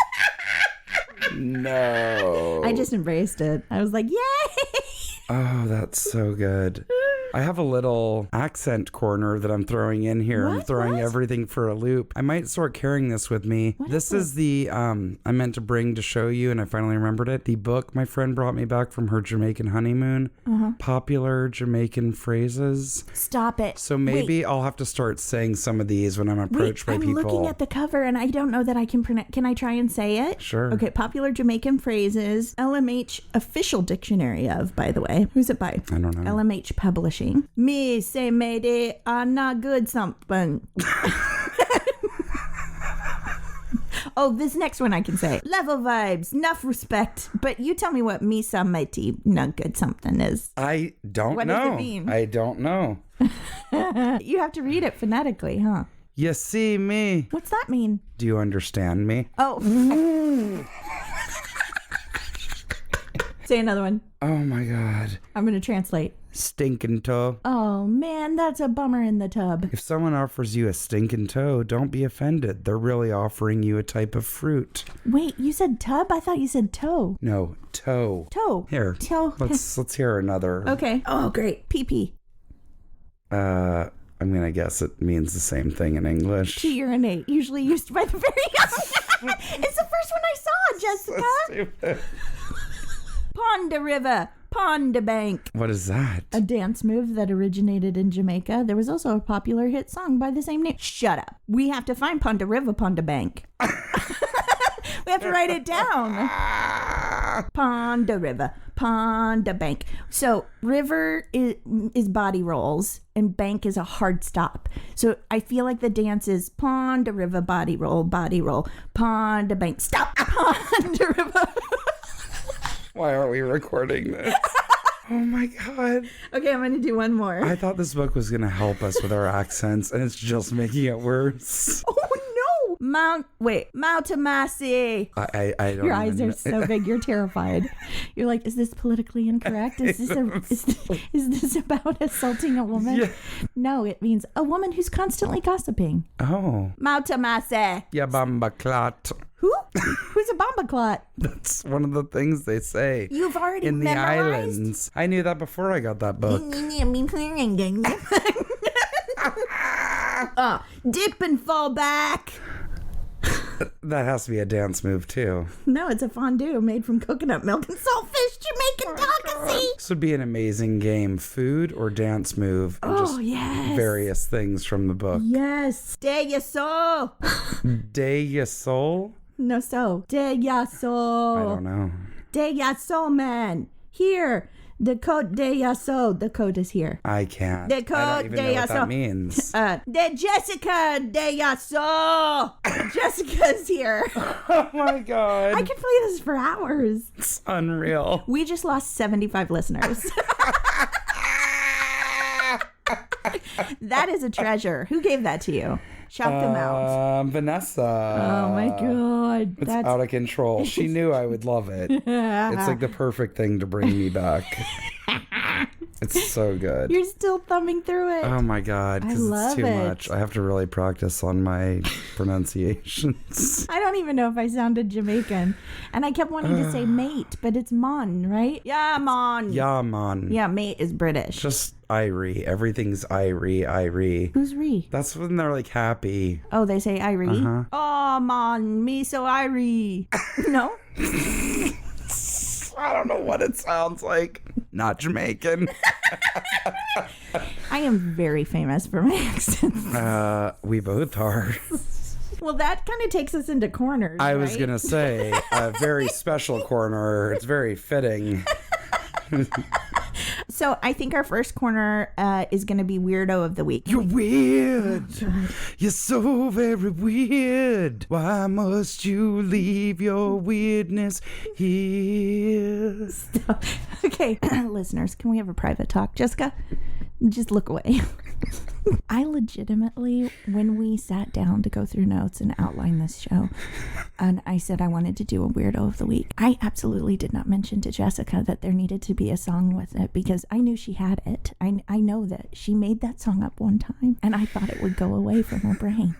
No. I just embraced it. I was like, yay! Oh, that's so good. I have a little accent corner that I'm throwing in here. I'm throwing everything for a loop. I might start carrying this with me. This is the, I meant to bring to show you, and I finally remembered it. The book my friend brought me back from her Jamaican honeymoon. Popular Jamaican phrases. Stop it. So maybe I'll have to start saying some of these when I'm approached by people. I'm looking at the cover and I don't know that I can pronounce. Can I try and say it? Sure. Okay, popular Jamaican phrases. LMH official dictionary of, by the way. Who's it by? I don't know. LMH Publishing. Me say mayday are not good something. Oh, this next one I can say. Level vibes, enough respect. But you tell me what me some mighty not good something is. I don't know. What does it mean? I don't know. You have to read it phonetically, huh? You see me. What's that mean? Do you understand me? Oh. Say another one. Oh my God. I'm going to translate. Stinking toe. Oh man, that's a bummer in the tub. If someone offers you a stinking toe, don't be offended. They're really offering you a type of fruit. Wait, you said tub? I thought you said toe. No, toe. Toe. Here. Toe. Let's hear another. Okay. Oh, great. PP. I'm gonna guess it means the same thing in English. To urinate, usually used by the very young. It's the first one I saw, Jessica. So stupid. Pond a river. Pond a bank. What is that? A dance move that originated in Jamaica. There was also a popular hit song by the same name. Shut up. We have to find Pond a river, Pond a bank. We have to write it down. Pond a river, pond a bank. So river is body rolls and bank is a hard stop. So I feel like the dance is pond a river, body roll, pond a bank. Stop. Pond a river. Why aren't we recording this? Oh my God. Okay, I'm going to do one more. I thought this book was going to help us with our accents, and it's just making it worse. Oh no. Mount Massey. I don't Your eyes are so big, you're terrified. You're like, is this politically incorrect? Is this about assaulting a woman? Yeah. No, it means a woman who's constantly gossiping. Oh. Mount Massey. Ya bamba clot. Who? Who's a bomba clot? That's one of the things they say. You've already in memorized? the islands. I knew that before I got that book. Dip and fall back. That has to be a dance move too. No, it's a fondue made from coconut milk and saltfish Jamaican delicacy. This would be an amazing game. Food or dance move. And just yes. various things from the book. Yes. De your soul. De your soul? No, so. De ya so. I don't know. De ya so, man. Here. The code de ya so. The code is here. I can't. The code I don't even de know ya what so. that means. De Jessica de ya so. Jessica's here. Oh my God. I could play this for hours. It's unreal. We just lost 75 listeners. That is a treasure. Who gave that to you? Shout them out. Vanessa. Oh my God. It's out of control. She knew I would love it. It's like the perfect thing to bring me back. It's so good. You're still thumbing through it. Oh my God, because it's too much. I have to really practice on my pronunciations. I don't even know if I sounded Jamaican. And I kept wanting to say mate, but it's mon, right? Yeah, mon. Yeah, man. Yeah, mate is British. Just Irie. Everything's Irie. Who's Ree? That's when they're like happy. Oh, they say Irie? Oh, mon, me so Irie. No? I don't know what it sounds like. Not Jamaican. I am very famous for my accents. We both are. Well, that kind of takes us into corners. I was going to say a very special corner. It's very fitting. So I think our first corner is going to be Weirdo of the Week. You're weird. You're so very weird. Why must you leave your weirdness here? Stop. Okay, listeners, can we have a private talk? Jessica, just look away. I legitimately, when we sat down to go through notes and outline this show, and I said I wanted to do a Weirdo of the Week, I absolutely did not mention to Jessica that there needed to be a song with it because I knew she had it. I know that she made that song up one time, and I thought it would go away from her brain,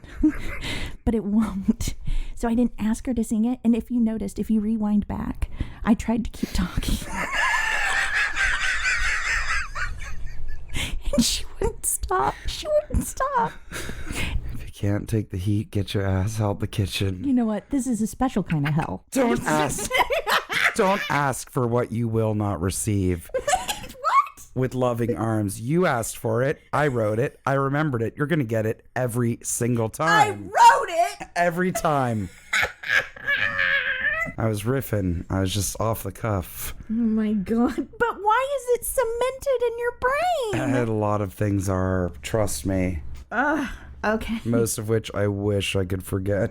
but it won't. So I didn't ask her to sing it, and if you noticed, if you rewind back, I tried to keep talking. And she wouldn't stop. If you can't take the heat, get your ass out the kitchen. You know what? This is a special kind of hell. Don't ask. Don't ask for what you will not receive. What? With loving arms. You asked for it. I wrote it. I remembered it. You're going to get it every single I time. wrote it. Every time. I was riffing. I was just off the cuff. Oh my God. But why is it cemented in your brain? A lot of things are, trust me. Okay. Most of which I wish I could forget.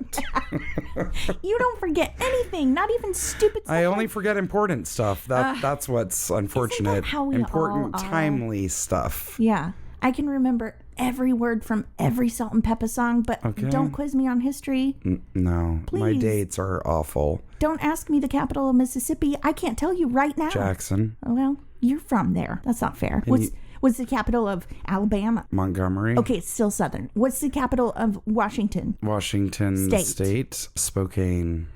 You don't forget anything, not even stupid stuff. I only forget important stuff. That's what's unfortunate. Isn't that how we important, all are? timely stuff. Yeah. I can remember every word from every Salt and Pepper song, but don't quiz me on history. No. Please. My dates are awful. Don't ask me the capital of Mississippi. I can't tell you right now. Jackson. Well, you're from there. That's not fair. What's the capital of Alabama? Montgomery. Okay, it's still Southern. What's the capital of Washington? Washington State. Spokane.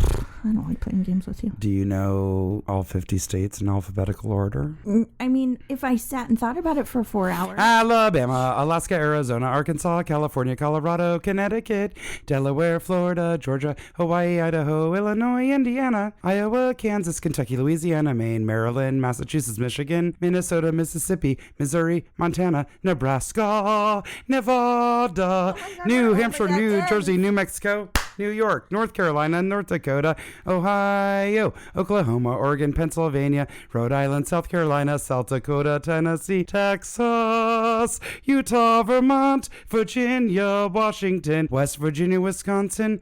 I don't like playing games with you. Do you know all 50 states in alphabetical order? I mean, if I sat and thought about it for 4 hours. Alabama, Alaska, Arizona, Arkansas, California, Colorado, Connecticut, Delaware, Florida, Georgia, Hawaii, Idaho, Illinois, Indiana, Iowa, Kansas, Kentucky, Louisiana, Maine, Maryland, Massachusetts, Michigan, Minnesota, Mississippi, Missouri, Montana, Nebraska, Nevada, New Hampshire, New Jersey, New Mexico, New York, North Carolina, North Dakota, Ohio, Oklahoma, Oregon, Pennsylvania, Rhode Island, South Carolina, South Dakota, Tennessee, Texas, Utah, Vermont, Virginia, Washington, West Virginia, Wisconsin,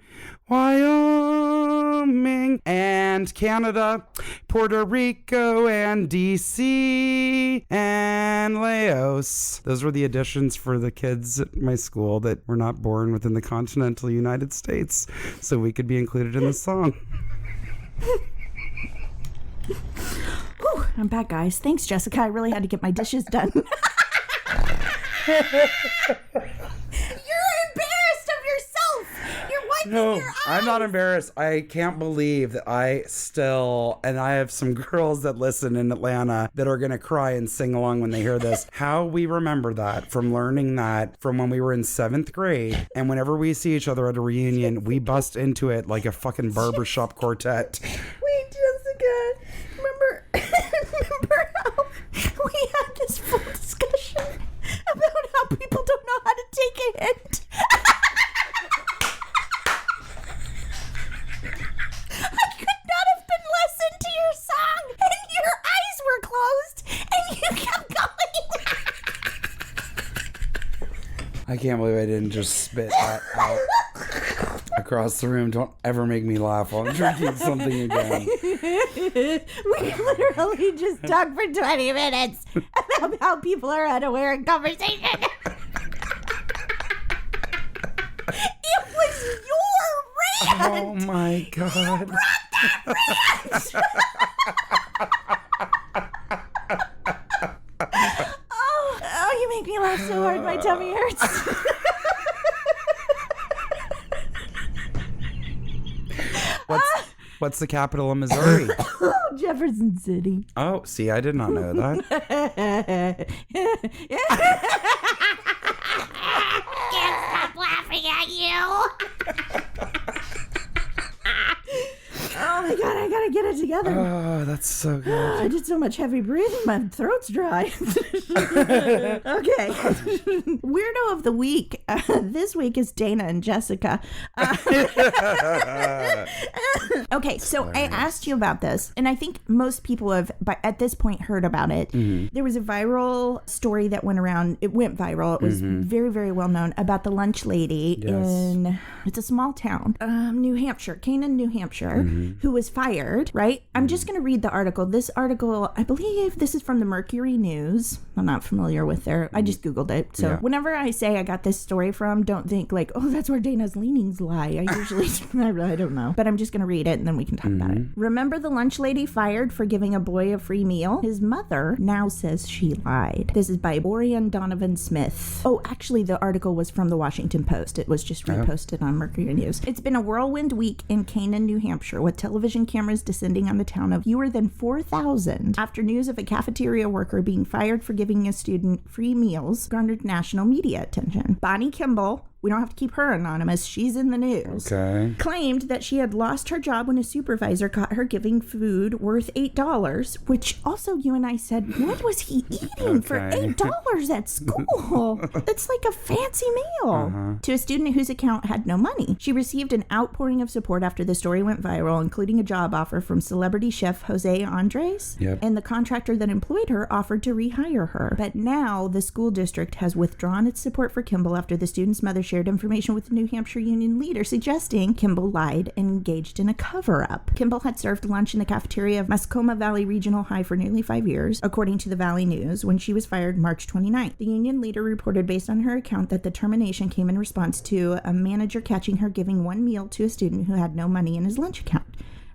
Wyoming, and Canada, Puerto Rico, and DC, and Laos. Those were the additions for the kids at my school that were not born within the continental United States, so we could be included in the song. Whew, I'm back, guys. Thanks, Jessica. I really had to get my dishes done. You're embarrassed of yourself. You're wiping No, your eyes. I'm not embarrassed. I can't believe that I have some girls that listen in Atlanta that are going to cry and sing along when they hear this. How we remember that from learning that from when we were in 7th grade. And whenever we see each other at a reunion, we bust into it like a fucking barbershop quartet. Wait, Jessica. Remember how we had this full discussion about how people don't know how to take a hint? I can't believe I didn't just spit that out across the room. Don't ever make me laugh while I'm drinking something again. We literally just talked for 20 minutes about how people are unaware in conversation. It was your rant. Oh my God. Oh, you make me laugh so hard my tummy hurts. What's the capital of Missouri? Jefferson City. Oh, see, I did not know that. Can't stop laughing at you. Oh my God, I gotta get it together. Oh, that's so good. I did so much heavy breathing, my throat's dry. Okay. Weirdo of the week. This week is Dana and Jessica. Okay, so I asked you about this, and I think most people have, at this point, heard about it. Mm-hmm. There was a viral story that went around. It went viral. It was very, very well known about the lunch lady in, it's a small town, New Hampshire, Canaan, New Hampshire, who was fired, right? I'm just going to read the article. This article, I believe this is from the Mercury News. I'm not familiar with I just Googled it. So whenever I say I got this story from, don't think like, oh, that's where Dana's leanings lie. I usually, I don't know. But I'm just going to read it and then we can talk about it. Remember the lunch lady fired for giving a boy a free meal? His mother now says she lied. This is by Orion Donovan Smith. Oh, actually, the article was from the Washington Post. It was just reposted on Mercury News. It's been a whirlwind week in Canaan, New Hampshire, with television cameras descending on the town of fewer than 4,000 after news of a cafeteria worker being fired for giving a student free meals garnered national media attention. Bonnie Kimball, we don't have to keep her anonymous, she's in the news, claimed that she had lost her job when a supervisor caught her giving food worth $8, which also you and I said, what was he eating for $8 at school? It's like a fancy meal. To a student whose account had no money. She received an outpouring of support after the story went viral, including a job offer from celebrity chef Jose Andres, and the contractor that employed her offered to rehire her. But now the school district has withdrawn its support for Kimball after the student's mother shared information with the New Hampshire union leader suggesting Kimball lied and engaged in a cover-up. Kimball had served lunch in the cafeteria of Mascoma Valley Regional High for nearly 5 years, according to the Valley News, when she was fired March 29th. The union leader reported based on her account that the termination came in response to a manager catching her giving one meal to a student who had no money in his lunch account.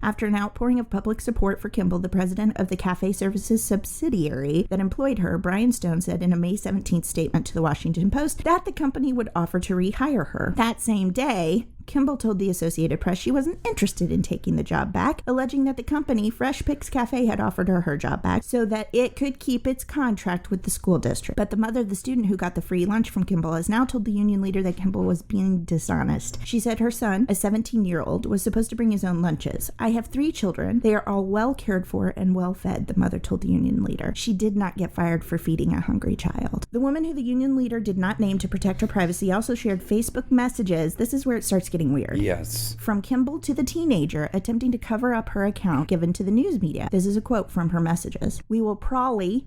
After an outpouring of public support for Kimball, the president of the Cafe Services subsidiary that employed her, Brian Stone, said in a May 17th statement to the Washington Post that the company would offer to rehire her. That same day, Kimball told the Associated Press she wasn't interested in taking the job back, alleging that the company, Fresh Picks Cafe, had offered her job back so that it could keep its contract with the school district. But the mother of the student who got the free lunch from Kimball has now told the union leader that Kimball was being dishonest. She said her son, a 17-year-old, was supposed to bring his own lunches. I have 3 children. They are all well cared for and well fed, the mother told the union leader. She did not get fired for feeding a hungry child. The woman who the union leader did not name to protect her privacy also shared Facebook messages. This is where it starts getting weird. Yes. From Kimball to the teenager attempting to cover up her account given to the news media. This is a quote from her messages. We will probably...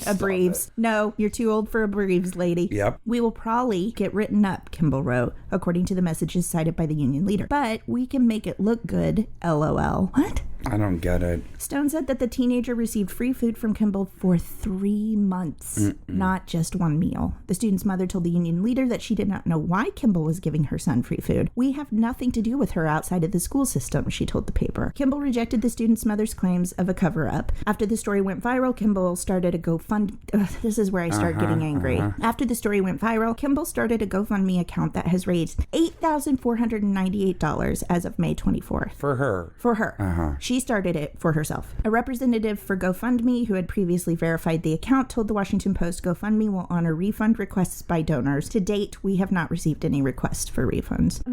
abreevs. No, you're too old for abreevs, lady. Yep. We will probably get written up, Kimball wrote, according to the messages cited by the union leader. But we can make it look good, LOL. What? I don't get it. Stone said that the teenager received free food from Kimball for 3 months, not just one meal. The student's mother told the union leader that she did not know why Kimball was giving her son free food. We have nothing to do with her outside of the school system, she told the paper. Kimball rejected the student's mother's claims of a cover-up. After the story went viral, Kimball started a GoFundMe. This is where I start getting angry. After the story went viral, Kimball started a GoFundMe account that has raised $8,498 as of May 24th. For her. For her. She started it for herself. A representative for GoFundMe, who had previously verified the account, told the Washington Post GoFundMe will honor refund requests by donors. To date, we have not received any requests for refunds.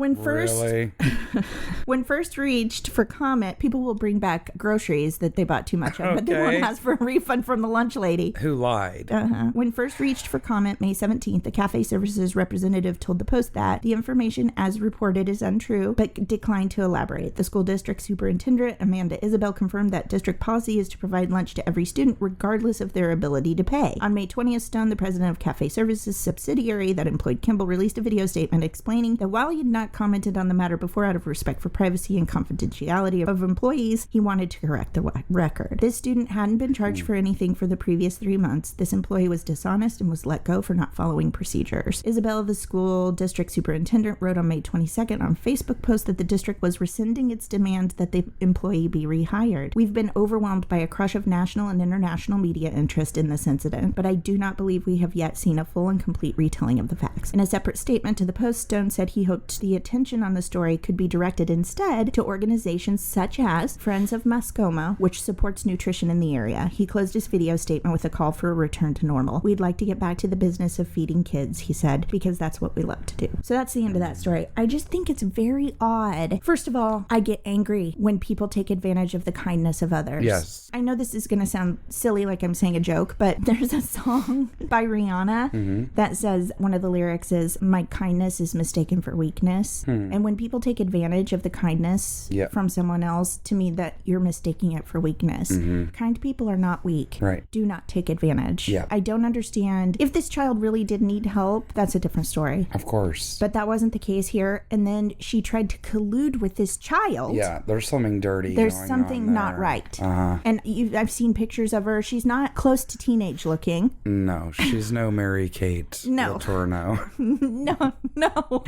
When first reached for comment, people will bring back groceries that they bought too much of, but they won't ask for a refund from the lunch lady. Who lied. When first reached for comment May 17th, the Cafe Services representative told the Post that the information as reported is untrue, but declined to elaborate. The school district superintendent, Amanda Miranda, Isabel confirmed that district policy is to provide lunch to every student regardless of their ability to pay. On May 20th, Stone, the president of Cafe Services subsidiary that employed Kimball, released a video statement explaining that while he had not commented on the matter before out of respect for privacy and confidentiality of employees, he wanted to correct the record. This student hadn't been charged for anything for the previous 3 months. This employee was dishonest and was let go for not following procedures. Isabel, the school district superintendent, wrote on May 22nd on Facebook post that the district was rescinding its demand that the employee be rehired. We've been overwhelmed by a crush of national and international media interest in this incident, but I do not believe we have yet seen a full and complete retelling of the facts. In a separate statement to the Post, Stone said he hoped the attention on the story could be directed instead to organizations such as Friends of Mascoma, which supports nutrition in the area. He closed his video statement with a call for a return to normal. We'd like to get back to the business of feeding kids, he said, because that's what we love to do. So that's the end of that story. I just think it's very odd. First of all, I get angry when people take advantage of the kindness of others. Yes. I know this is going to sound silly, like I'm saying a joke, but there's a song by Rihanna that says, one of the lyrics is, my kindness is mistaken for weakness. And when people take advantage of the kindness from someone else, to me, that you're mistaking it for weakness. Kind people are not weak. Right. Do not take advantage. Yeah. I don't understand. If this child really did need help, that's a different story. Of course. But that wasn't the case here. And then she tried to collude with this child. Yeah, there's something dirty There's going something on not there. right. And I've seen pictures of her. She's not close to teenage looking. no, she's no Mary Kate No. Letourneau. No.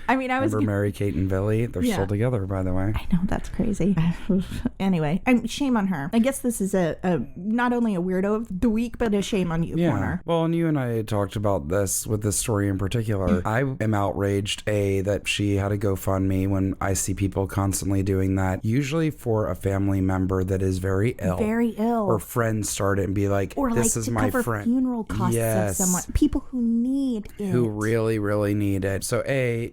I mean, I was... Remember Mary Kate and Billy? They're still together, by the way. I know, that's crazy. Anyway, shame on her. I guess this is a not only a weirdo of the week, but a shame on you corner. Well, and you and I talked about this with this story in particular. I am outraged, that she had a GoFundMe when I see people constantly doing that, usually for a family member that is very ill. Very ill. Or friends start it and be like, or this like is to my cover friend. funeral costs of someone. People who need it. Who really, really need it. So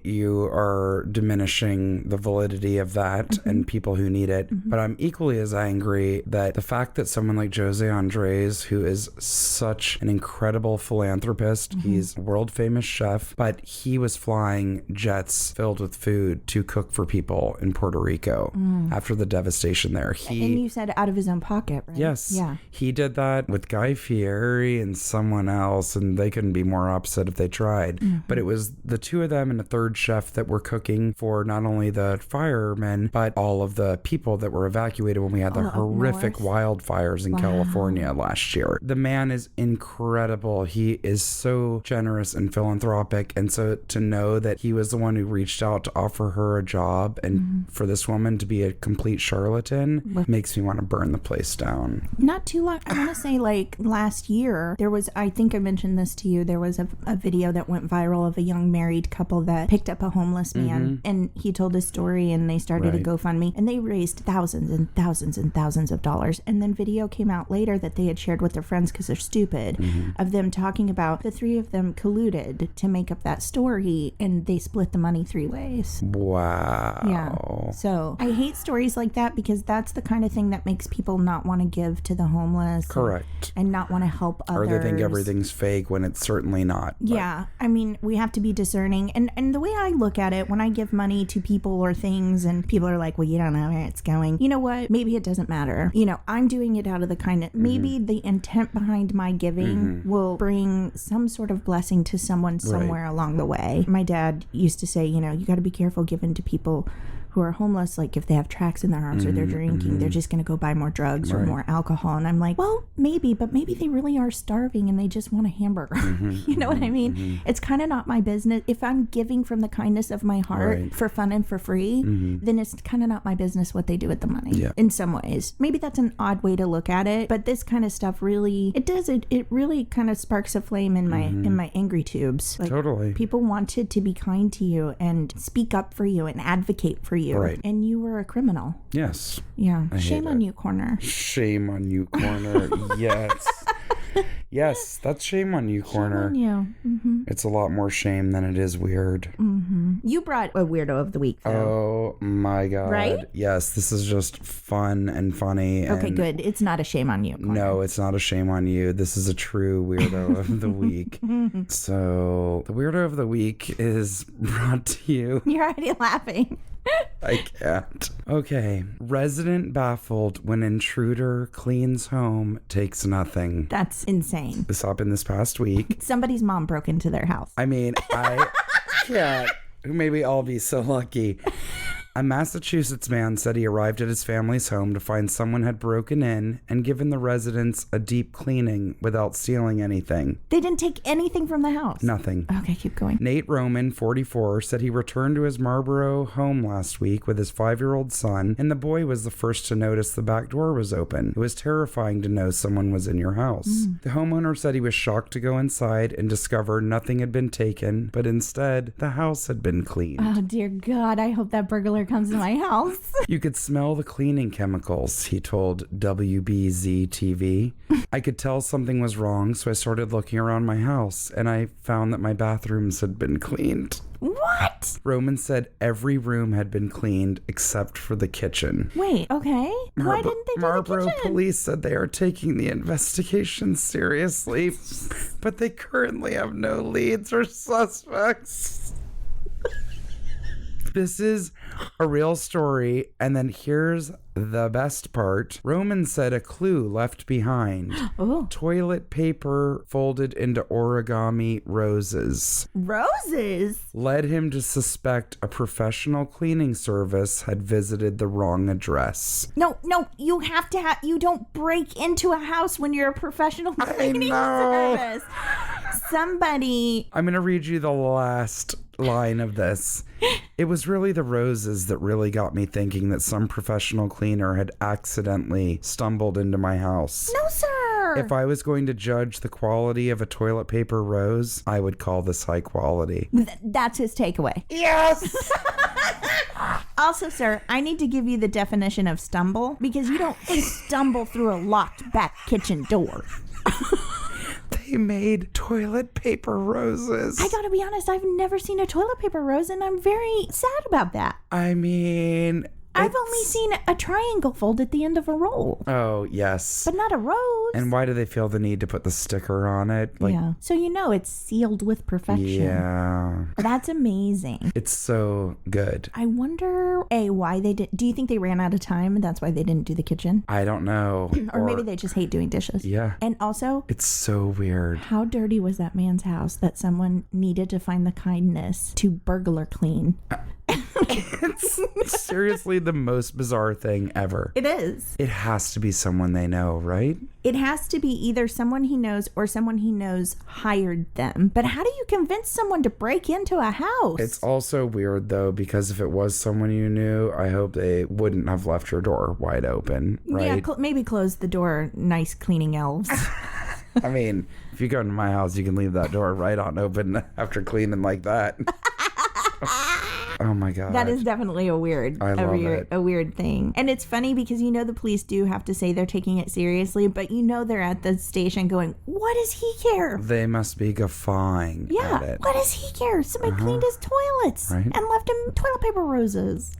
you are diminishing the validity of that and people who need it. But I'm equally as angry that the fact that someone like Jose Andres, who is such an incredible philanthropist, he's a world famous chef, but he was flying jets filled with food to cook for people in Puerto Rico after the devastation there. And you said out of his own pocket, right? Yes. Yeah. He did that with Guy Fieri and someone else, and they couldn't be more opposite if they tried. But it was the two of them and a third chef that were cooking for not only the firemen, but all of the people that were evacuated when we had the horrific wildfires in California last year. The man is incredible. He is so generous and philanthropic. And so to know that he was the one who reached out to offer her a job and for this woman to be a complete charlatan makes me want to burn the place down. Not too long. I want to say like last year, there was, I think I mentioned this to you, there was a video that went viral of a young married couple that picked up a homeless man and he told his story and they started a GoFundMe and they raised thousands and thousands and thousands of dollars. And then video came out later that they had shared with their friends because they're stupid of them talking about the three of them colluded to make up that story and they split the money 3 ways. Wow. Yeah. So I hate stories like that because that's the kind of thing that makes people not want to give to the homeless. Correct. And not want to help others. Or they think everything's fake when it's certainly not. But. Yeah. I mean, we have to be discerning. And the way I look at it, when I give money to people or things and people are like, well, you don't know where it's going. You know what? Maybe it doesn't matter. You know, I'm doing it out of the kindness. Maybe the intent behind my giving will bring some sort of blessing to someone somewhere along the way. My dad used to say, you know, you got to be careful giving to people who are homeless, like if they have tracks in their arms or they're drinking, they're just going to go buy more drugs or more alcohol. And I'm like, well, maybe, but maybe they really are starving and they just want a hamburger. You know what I mean? It's kind of not my business. If I'm giving from the kindness of my heart for fun and for free, then it's kind of not my business what they do with the money in some ways. Maybe that's an odd way to look at it, but this kind of stuff really, it really kind of sparks a flame in my angry tubes. Like, totally. People wanted to be kind to you and speak up for you and advocate for you. Right. And you were a criminal. Yes. Yeah. Shame on you, corner. Shame on you, corner. Yes. Yes, that's shame on you, corner. Shame on you. It's a lot more shame than it is weird. You brought a weirdo of the week, though. Oh my God. Right? Yes, this is just fun and funny. Okay, and good. It's not a shame on you, corner. No, it's not a shame on you. This is a true weirdo of the week. So, the weirdo of the week is brought to you. You're already laughing. I can't. Okay. Resident baffled when intruder cleans home, takes nothing. That's insane. This happened this past week. Somebody's mom broke into their house. I mean, I can't. May we all be so lucky. A Massachusetts man said he arrived at his family's home to find someone had broken in and given the residents a deep cleaning without stealing anything. They didn't take anything from the house? Nothing. Okay, keep going. Nate Roman, 44, said he returned to his Marlboro home last week with his 5-year-old son, and the boy was the first to notice the back door was open. It was terrifying to know someone was in your house. The homeowner said he was shocked to go inside and discover nothing had been taken, but instead, the house had been cleaned. Oh, dear God. I hope that burglar comes to my house. You could smell the cleaning chemicals, he told WBZ TV. I could tell something was wrong, so I started looking around my house, and I found that my bathrooms had been cleaned. What? Roman said every room had been cleaned except for the kitchen. Wait, okay. Why didn't they do Marlboro the kitchen? police said they are taking the investigation seriously, but they currently have no leads or suspects. This is a real story, and then here's the best part. Roman said a clue left behind. Oh. Toilet paper folded into origami roses. Roses? Led him to suspect a professional cleaning service had visited the wrong address. No, you have to you don't break into a house when you're a professional cleaning service. Somebody... I'm going to read you the last line of this. It was really the roses that really got me thinking that some professional cleaner had accidentally stumbled into my house. No, sir. If I was going to judge the quality of a toilet paper rose, I would call this high quality. That's his takeaway. Yes! Also, sir, I need to give you the definition of stumble, because you don't stumble through a locked back kitchen door. They made toilet paper roses. I gotta be honest, I've never seen a toilet paper rose, and I'm very sad about that. I mean... I've only seen a triangle fold at the end of a roll. Oh, yes. But not a rose. And why do they feel the need to put the sticker on it? Yeah. So you know it's sealed with perfection. Yeah. That's amazing. It's so good. I wonder, why they did. Do you think they ran out of time and that's why they didn't do the kitchen? I don't know. Or maybe they just hate doing dishes. Yeah. And also, it's so weird. How dirty was that man's house that someone needed to find the kindness to burglar clean? It's seriously the most bizarre thing ever. It is. It has to be someone they know, right? It has to be either someone he knows or someone he knows hired them. But how do you convince someone to break into a house? It's also weird, though, because if it was someone you knew, I hope they wouldn't have left your door wide open, right? Yeah, maybe close the door, nice cleaning elves. I mean, if you go into my house, you can leave that door right on open after cleaning like that. Oh my God. That is definitely a weird thing. And it's funny because you know the police do have to say they're taking it seriously, but you know they're at the station going, what does he care? They must be guffawing at it. What does he care? Somebody cleaned his toilets and left him toilet paper roses.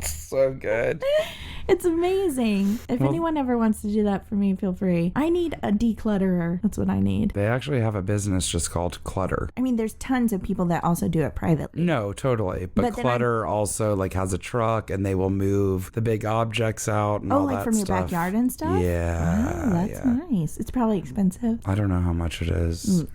So good. It's amazing. If anyone ever wants to do that for me, feel free. I need a declutterer. That's what I need. They actually have a business just called Clutter. I mean, there's tons of people that also do it privately. No, totally. But Clutter also has a truck and they will move the big objects out and all that stuff. Oh, like from your backyard and stuff? Yeah. Oh, that's nice. It's probably expensive. I don't know how much it is.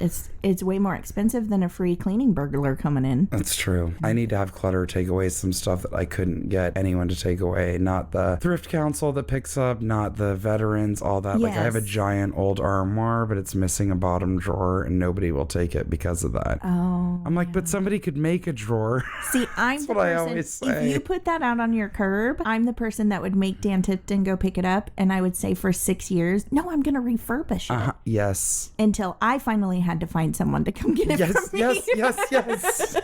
It's way more expensive than a free cleaning burglar coming in. That's true. I need to have Clutter take away some stuff that I couldn't get anyone to take away. Not the thrift council that picks up, not the veterans, all that. Yes. I have a giant old armoire, but it's missing a bottom drawer and nobody will take it because of that. Oh. I'm like, but somebody could make a drawer. See, I'm That's the what person, I always say. If you put that out on your curb, I'm the person that would make Dan Tipton go pick it up, and I would say for 6 years, no, I'm going to refurbish it. Yes. Until I finally had to find someone to come get it from me. Yes.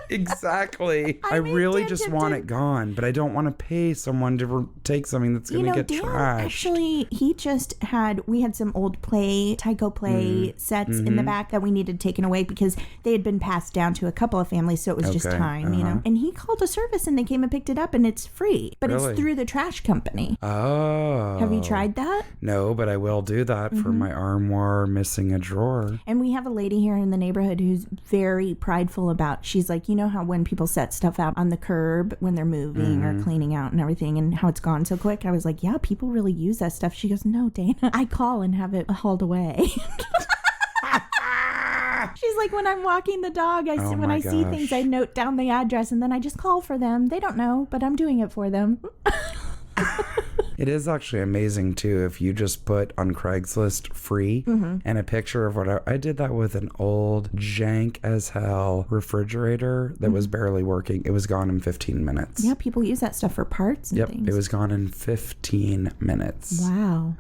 Exactly. I really just want it gone, but I don't want to pay someone to take something that's going to get Dan, trashed. Actually, we had some old Tyco play sets in the back that we needed taken away because they had been passed down to a couple of families, so it was just time, And he called a service and they came and picked it up and it's free, but it's through the trash company. Oh. Have you tried that? No, but I will do that for my armoire missing a drawer. And we have a lady here in the neighborhood who's very prideful about, she's like, you know how when people set stuff out on the curb when they're moving or cleaning out and everything and how it's gone so quick? I was like, yeah, people really use that stuff. She goes, no, Dana, I call and have it hauled away. She's like, when I'm walking the dog, when I see things, I note down the address and then I just call for them. They don't know, but I'm doing it for them. It is actually amazing too if you just put on Craigslist free and a picture of what I did that with an old jank as hell refrigerator that was barely working. It was gone in 15 minutes. Yeah, people use that stuff for parts and things. It was gone in 15 minutes. Wow.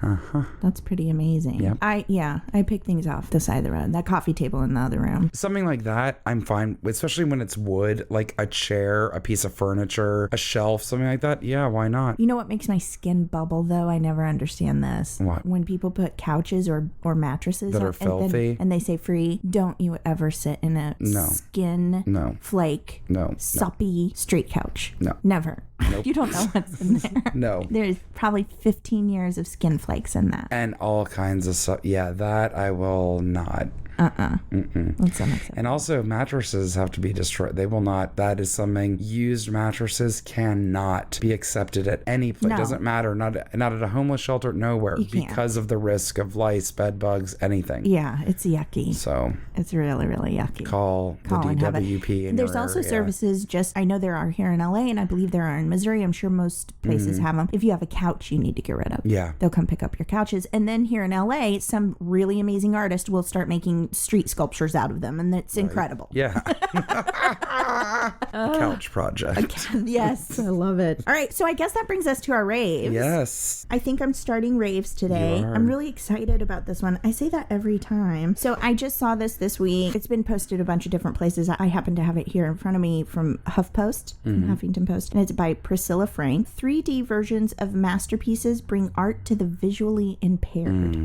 That's pretty amazing. Yep. I pick things off the side of the road. That coffee table in the other room. Something like that, I'm fine, especially when it's wood, like a chair, a piece of furniture, a shelf, something like that. Yeah, why not? You know what makes my skin bubble though? I never understand this. What? When people put couches or mattresses that are filthy and they say free, don't you ever sit in a skin flake soppy street couch. No. Never. Nope. You don't know what's in there. No. There's probably 15 years of skin flakes in that. And all kinds of stuff. Yeah, that I will not. That's unacceptable. And also mattresses have to be destroyed. They will not. That is something. Used mattresses cannot be accepted at any place. No. It doesn't matter. Not at a homeless shelter. Nowhere. Because of the risk of lice, bed bugs, anything. Yeah, it's yucky. So it's really, really yucky. Call the DWP. In There's also services. I know there are here in LA, and I believe there are in Missouri. I'm sure most places have them. If you have a couch you need to get rid of, they'll come pick up your couches. And then here in LA, some really amazing artist will start making street sculptures out of them, and it's incredible. Yeah. Couch project. Yes, I love it. All right, so I guess that brings us to our raves. Yes. I think I'm starting raves today. I'm really excited about this one. I say that every time. So I just saw this week. It's been posted a bunch of different places. I happen to have it here in front of me from HuffPost, from Huffington Post, and it's by Priscilla Frank. 3D versions of masterpieces bring art to the visually impaired.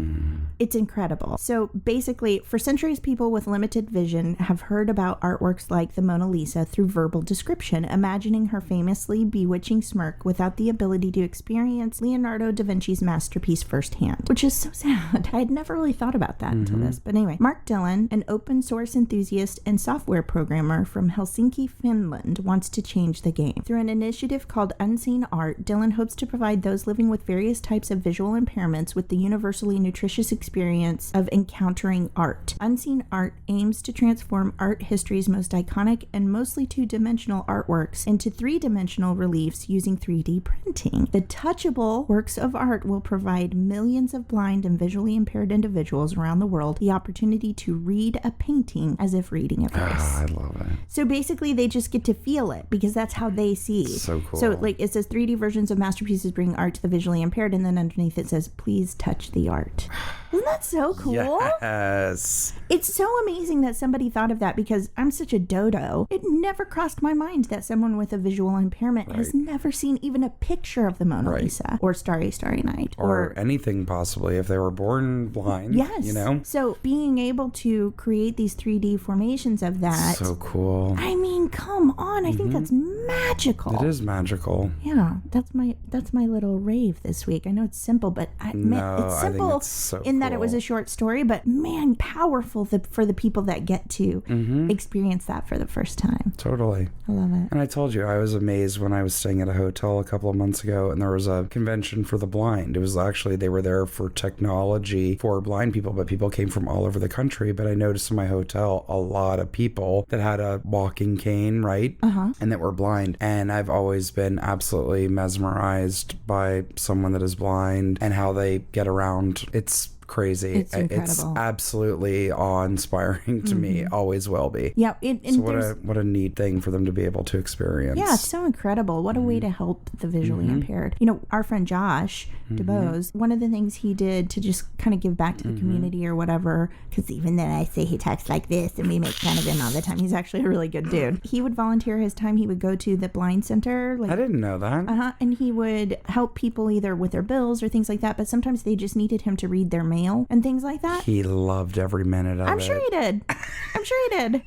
It's incredible. So basically, for centuries, people with limited vision have heard about artworks like the Mona Lisa through verbal description, imagining her famously bewitching smirk without the ability to experience Leonardo da Vinci's masterpiece firsthand, which is so sad. I had never really thought about that until this. But anyway, Mark Dillon, an open source enthusiast and software programmer from Helsinki, Finland, wants to change the game. Through an initiative called Unseen Art, Dillon hopes to provide those living with various types of visual impairments with the universally nutritious experience of encountering art. Unseen Art aims to transform art history's most iconic and mostly two-dimensional artworks into three-dimensional reliefs using 3D printing. The touchable works of art will provide millions of blind and visually impaired individuals around the world the opportunity to read a painting as if reading a verse. I love it. So basically, they just get to feel it because that's how they see. So cool. So like it says 3D versions of masterpieces bring art to the visually impaired, and then underneath it says, please touch the art. Isn't that so cool? Yes. It's so amazing that somebody thought of that because I'm such a dodo. It never crossed my mind that someone with a visual impairment has never seen even a picture of the Mona Lisa or Starry, Starry Night. Or anything possibly if they were born blind. Yes. You know? So being able to create these 3D formations of that. So cool. I mean, come on. I think that's magical. It is magical. Yeah. That's my little rave this week. I know it's simple, but it's simple in that it was a short story, but man, powerful for the people that get to experience that for the first time. Totally. I love it. And I told you, I was amazed when I was staying at a hotel a couple of months ago and there was a convention for the blind. It was actually, they were there for technology for blind people, but people came from all over the country. But I noticed in my hotel a lot of people that had a walking cane, right? And that were blind. And I've always been absolutely mesmerized by someone that is blind and how they get around. It's crazy. It's incredible. It's absolutely awe-inspiring to me. Always will be. Yeah. So what a neat thing for them to be able to experience. Yeah, it's so incredible. What a way to help the visually impaired. You know, our friend Josh DeBose, one of the things he did to just kind of give back to the community or whatever, because even then I say he talks like this and we make fun of him all the time. He's actually a really good dude. He would volunteer his time. He would go to the blind center. I didn't know that. And he would help people either with their bills or things like that, but sometimes they just needed him to read their mail and things like that. He loved every minute of it. I'm sure he did.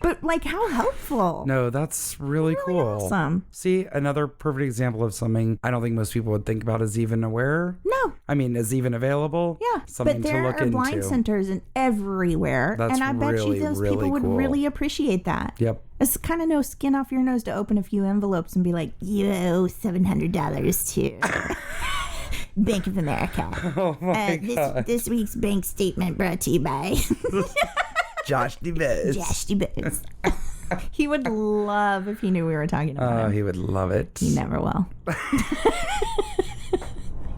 But like, how helpful. No, that's really cool. Awesome. See, another perfect example of something I don't think most people would think about as even aware. No. I mean, as even available. Yeah. Something but there to look are into. blind centers everywhere. That's and I bet really, you those really people would cool. really appreciate that. Yep. It's kind of no skin off your nose to open a few envelopes and be like, you owe $700 to Bank of America. Oh my God. This week's bank statement brought to you by Josh DeBose. Josh DeBose. He would love if he knew we were talking about him. He would love it. He never will.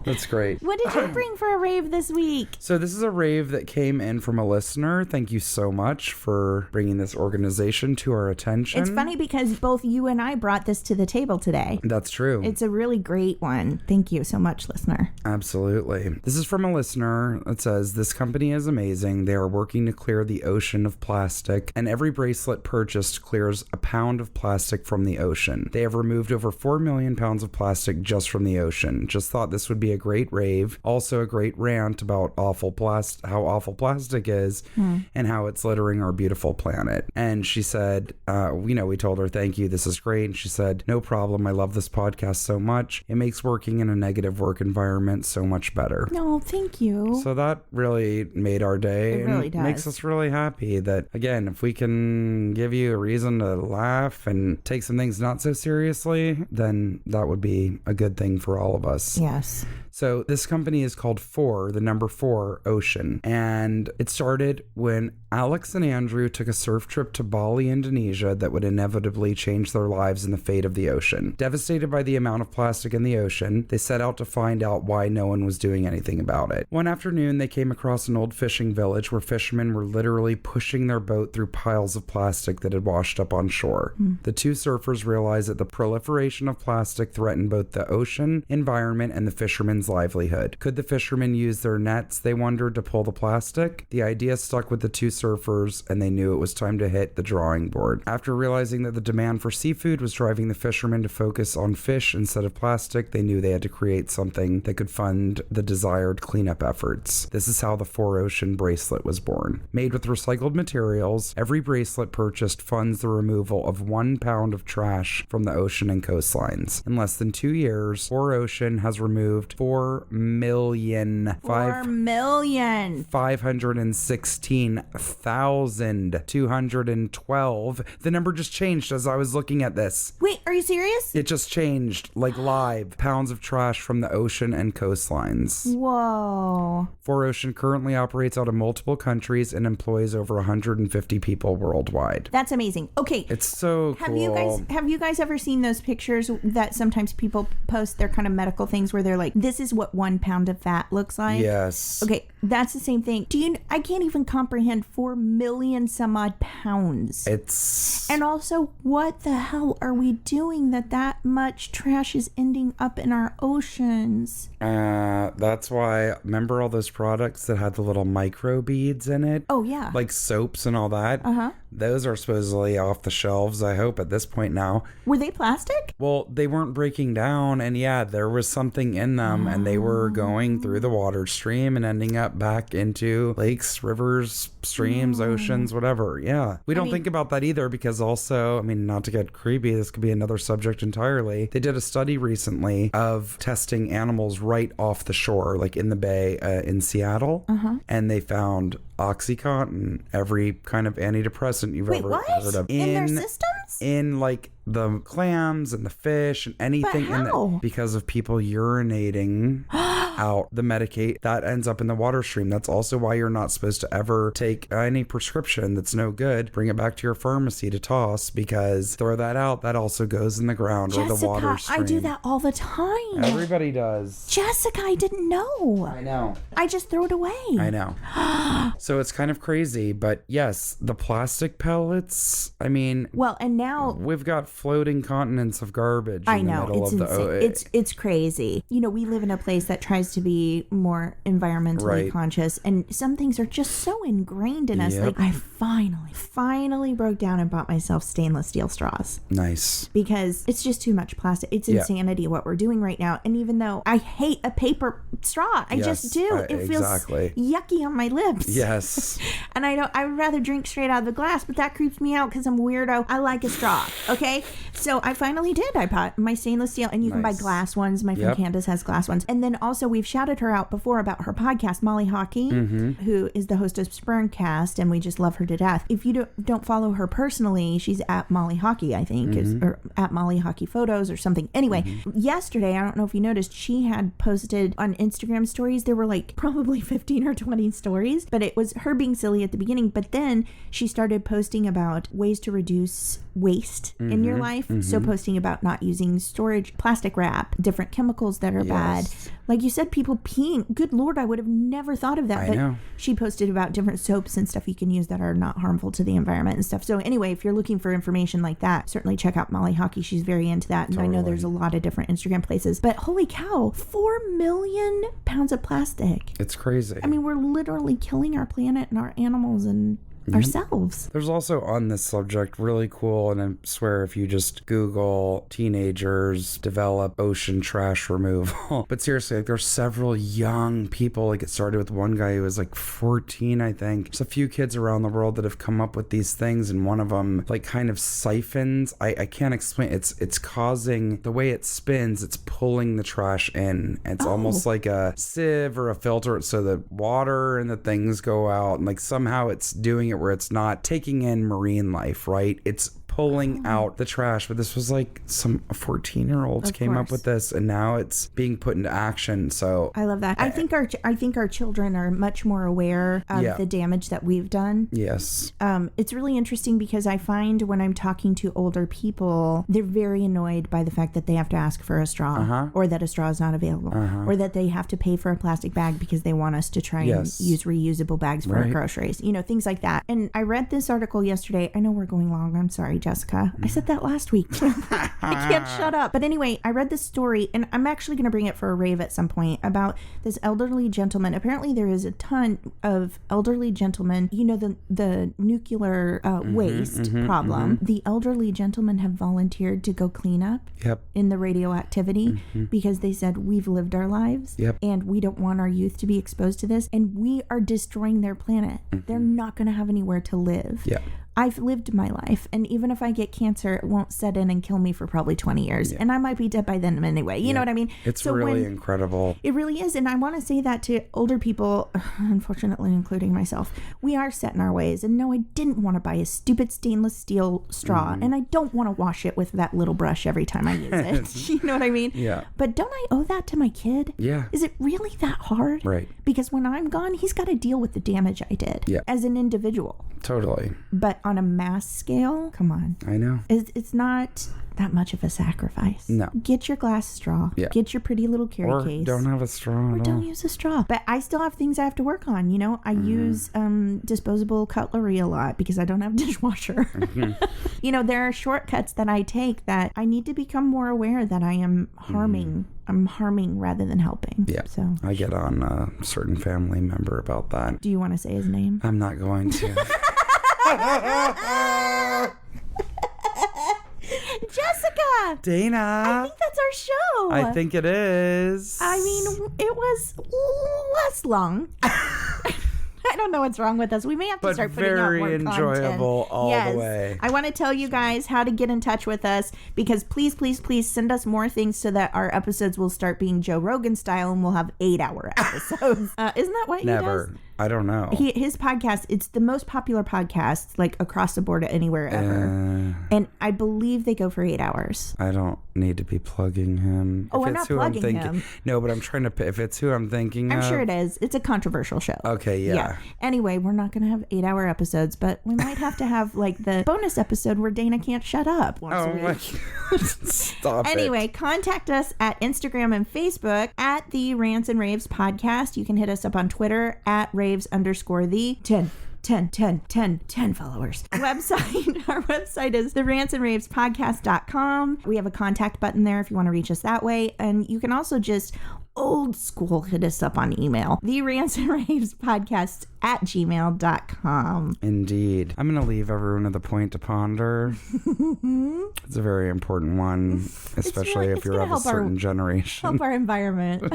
That's great. What did you bring for a rave this week? So this is a rave that came in from a listener. Thank you so much for bringing this organization to our attention. It's funny because both you and I brought this to the table today. That's true. It's a really great one. Thank you so much, listener. Absolutely. This is from a listener that says, this company is amazing. They are working to clear the ocean of plastic, and every bracelet purchased clears a pound of plastic from the ocean. They have removed over 4 million pounds of plastic just from the ocean. Just thought this would be a great rave. Also a great rant about how awful plastic is and how it's littering our beautiful planet. And she said, we told her, thank you. This is great. And she said, no problem. I love this podcast so much. It makes working in a negative work environment so much better. No, thank you. So that really made our day. It really and does. Makes us really happy that, again, if we can give you a reason to laugh and take some things not so seriously, then that would be a good thing for all of us. Yes. So this company is called 4, the number 4 Ocean. And it started when Alex and Andrew took a surf trip to Bali, Indonesia that would inevitably change their lives and the fate of the ocean. Devastated by the amount of plastic in the ocean, they set out to find out why no one was doing anything about it. One afternoon, they came across an old fishing village where fishermen were literally pushing their boat through piles of plastic that had washed up on shore. The two surfers realized that the proliferation of plastic threatened both the ocean, environment, and the fishermen's livelihood. Could the fishermen use their nets, they wondered, to pull the plastic? The idea stuck with the two surfers, and they knew it was time to hit the drawing board. After realizing that the demand for seafood was driving the fishermen to focus on fish instead of plastic, they knew they had to create something that could fund the desired cleanup efforts. This is how the 4 Ocean bracelet was born. Made with recycled materials, every bracelet purchased funds the removal of 1 pound of trash from the ocean and coastlines. In less than 2 years, 4 Ocean has removed 4,516,212. The number just changed as I was looking at this. Wait, are you serious? It just changed, like live. Pounds of trash from the ocean and coastlines. Whoa. 4 Ocean currently operates out of multiple countries and employs over 150 people worldwide. That's amazing. Okay. It's so cool. Have you guys ever seen those pictures that sometimes people post? They're kind of medical things where they're like, this is what 1 pound of fat looks like. Yes. Okay, that's the same thing. I can't even comprehend 4 million some odd pounds. And also, what the hell are we doing that much trash is ending up in our oceans? That's why, remember all those products that had the little micro beads in it? Oh, yeah. Like soaps and all that? Uh-huh. Those are supposedly off the shelves, I hope, at this point now. Were they plastic? Well, they weren't breaking down, and yeah, there was something in them, and they were going through the water stream and ending up back into lakes, rivers, streams, oceans, whatever. Yeah. We don't think about that either because also, not to get creepy, this could be another subject entirely. They did a study recently of testing animals right off the shore, like in the bay in Seattle, and they found OxyContin, every kind of antidepressant you've ever heard of. In their systems? In like the clams and the fish and anything in the, because of people urinating out the medicate that ends up in the water stream. That's also why you're not supposed to ever take any prescription that's no good. Bring it back to your pharmacy to toss, because throw that out. That also goes in the ground or the water stream. I do that all the time. Everybody does. Jessica, I didn't know. I know. I just threw it away. I know. So it's kind of crazy, but yes, the plastic pellets. I mean, well, and now we've got floating continents of garbage. I know, it's insane. It's crazy. You know, we live in a place that tries to be more environmentally conscious, and some things are just so ingrained in us. Like, I finally broke down and bought myself stainless steel straws. Nice. Because it's just too much plastic. It's insanity what we're doing right now. And even though I hate a paper straw, I just do. It feels yucky on my lips. Yes. And I would rather drink straight out of the glass, but that creeps me out because I'm a weirdo. I like a straw. Okay. So I finally did. I bought my stainless steel, and you can buy glass ones. My friend Candace has glass ones. And then also we've shouted her out before about her podcast, Molly Hockey, who is the host of Spurncast, and we just love her to death. If you don't follow her personally, she's at Molly Hockey, I think, or at Molly Hockey Photos or something. Anyway, yesterday, I don't know if you noticed, she had posted on Instagram stories. There were like probably 15 or 20 stories, but it was her being silly at the beginning. But then she started posting about ways to reduce waste in your life. So posting about not using storage, plastic wrap, different chemicals that are bad. Like you said, people peeing. Good Lord, I would have never thought of that. I know. She posted about different soaps and stuff you can use that are not harmful to the environment and stuff. So anyway, if you're looking for information like that, certainly check out Molly Hockey. She's very into that. And I know there's a lot of different Instagram places. But holy cow, 4 million pounds of plastic. It's crazy. I mean, we're literally killing our planet and our animals and ourselves. There's also on this subject really cool, and I swear if you just Google teenagers develop ocean trash removal, but seriously, like there's several young people. Like it started with one guy who was like 14, I think. There's a few kids around the world that have come up with these things, and one of them like kind of siphons. I can't explain. It's causing the way it spins. It's pulling the trash in. It's almost like a sieve or a filter, so the water and the things go out, and like somehow it's doing it where it's not taking in marine life, right? It's pulling out the trash. But this was like some 14-year-olds came up with this, and now it's being put into action. So I love that. I think our children are much more aware of the damage that we've done. Yes. It's really interesting because I find when I'm talking to older people, they're very annoyed by the fact that they have to ask for a straw, or that a straw is not available, or that they have to pay for a plastic bag because they want us to try and use reusable bags for our groceries. You know, things like that. And I read this article yesterday. I know we're going long. I'm sorry, Jessica. I said that last week. I can't shut up. But anyway, I read this story, and I'm actually going to bring it for a rave at some point, about this elderly gentleman. Apparently there is a ton of elderly gentlemen, you know, the nuclear waste problem. The elderly gentlemen have volunteered to go clean up in the radioactivity because they said, we've lived our lives and we don't want our youth to be exposed to this, and we are destroying their planet. They're not going to have anywhere to live. I've lived my life, and even if I get cancer, it won't set in and kill me for probably 20 years. And I might be dead by then anyway. You know what I mean? It's really incredible. It really is. And I want to say that to older people, unfortunately, including myself. We are set in our ways. And no, I didn't want to buy a stupid stainless steel straw. And I don't want to wash it with that little brush every time I use it. You know what I mean? Yeah. But don't I owe that to my kid? Yeah. Is it really that hard? Right. Because when I'm gone, he's got to deal with the damage I did as an individual. Totally. But on a mass scale, come on. I know. It's not that much of a sacrifice. No. Get your glass straw. Get your pretty little carry case. Don't have a straw. Or don't use a straw. But I still have things I have to work on. You know, I use disposable cutlery a lot because I don't have a dishwasher. You know, there are shortcuts that I take that I need to become more aware that I am harming. I'm harming rather than helping. Yeah. So I get on a certain family member about that. Do you want to say his name? I'm not going to. Jessica! Dana! I think that's our show. I think it is. I mean, it was less long. I don't know what's wrong with us. We may have to start putting out more content. Very enjoyable all the way. I want to tell you guys how to get in touch with us, because please, please, please send us more things so that our episodes will start being Joe Rogan style and we'll have 8-hour episodes. Isn't that what he does? I don't know. His podcast, it's the most popular podcast, like across the board anywhere ever. And I believe they go for 8 hours. I don't need to be plugging him. Oh, I'm not plugging him. No, but I'm trying to, if it's who I'm thinking I'm sure it is. It's a controversial show. Okay, yeah. Anyway, we're not going to have 8-hour episodes, but we might have to have like the bonus episode where Dana can't shut up once a week. My God. Stop Anyway, it. contact us at Instagram and Facebook at the Rants and Raves podcast. You can hit us up on Twitter at Raves_the 10 followers. Our website is therantsandravespodcast.com. We have a contact button there if you want to reach us that way. And you can also just old school hit us up on email. therantsandravespodcast@gmail.com. Indeed. I'm going to leave everyone with a point to ponder. It's a very important one, especially if you're of a certain generation. Help our environment.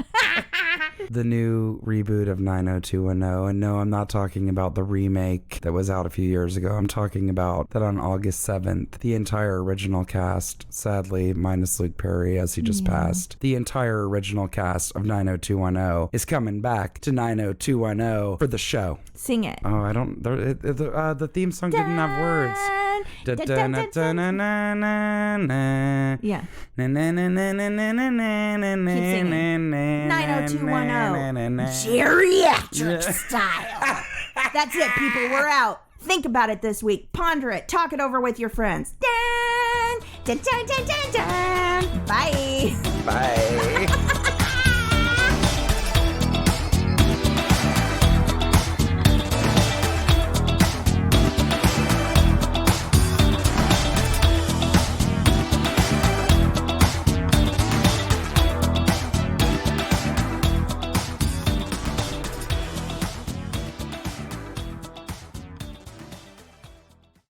The new reboot of 90210, and no, I'm not talking about the remake that was out a few years ago. I'm talking about that on August 7th, the entire original cast, sadly, minus Luke Perry as he just passed, the entire original cast of 90210 is coming back to 90210 for the show. Sing it. Oh, I don't, the theme song didn't have words. Yeah. Keep singing. 90210. Geriatric style. That's it, people. We're out. Think about it this week. Ponder it. Talk it over with your friends. Dun, dun, dun, dun, dun, dun. Bye. Bye.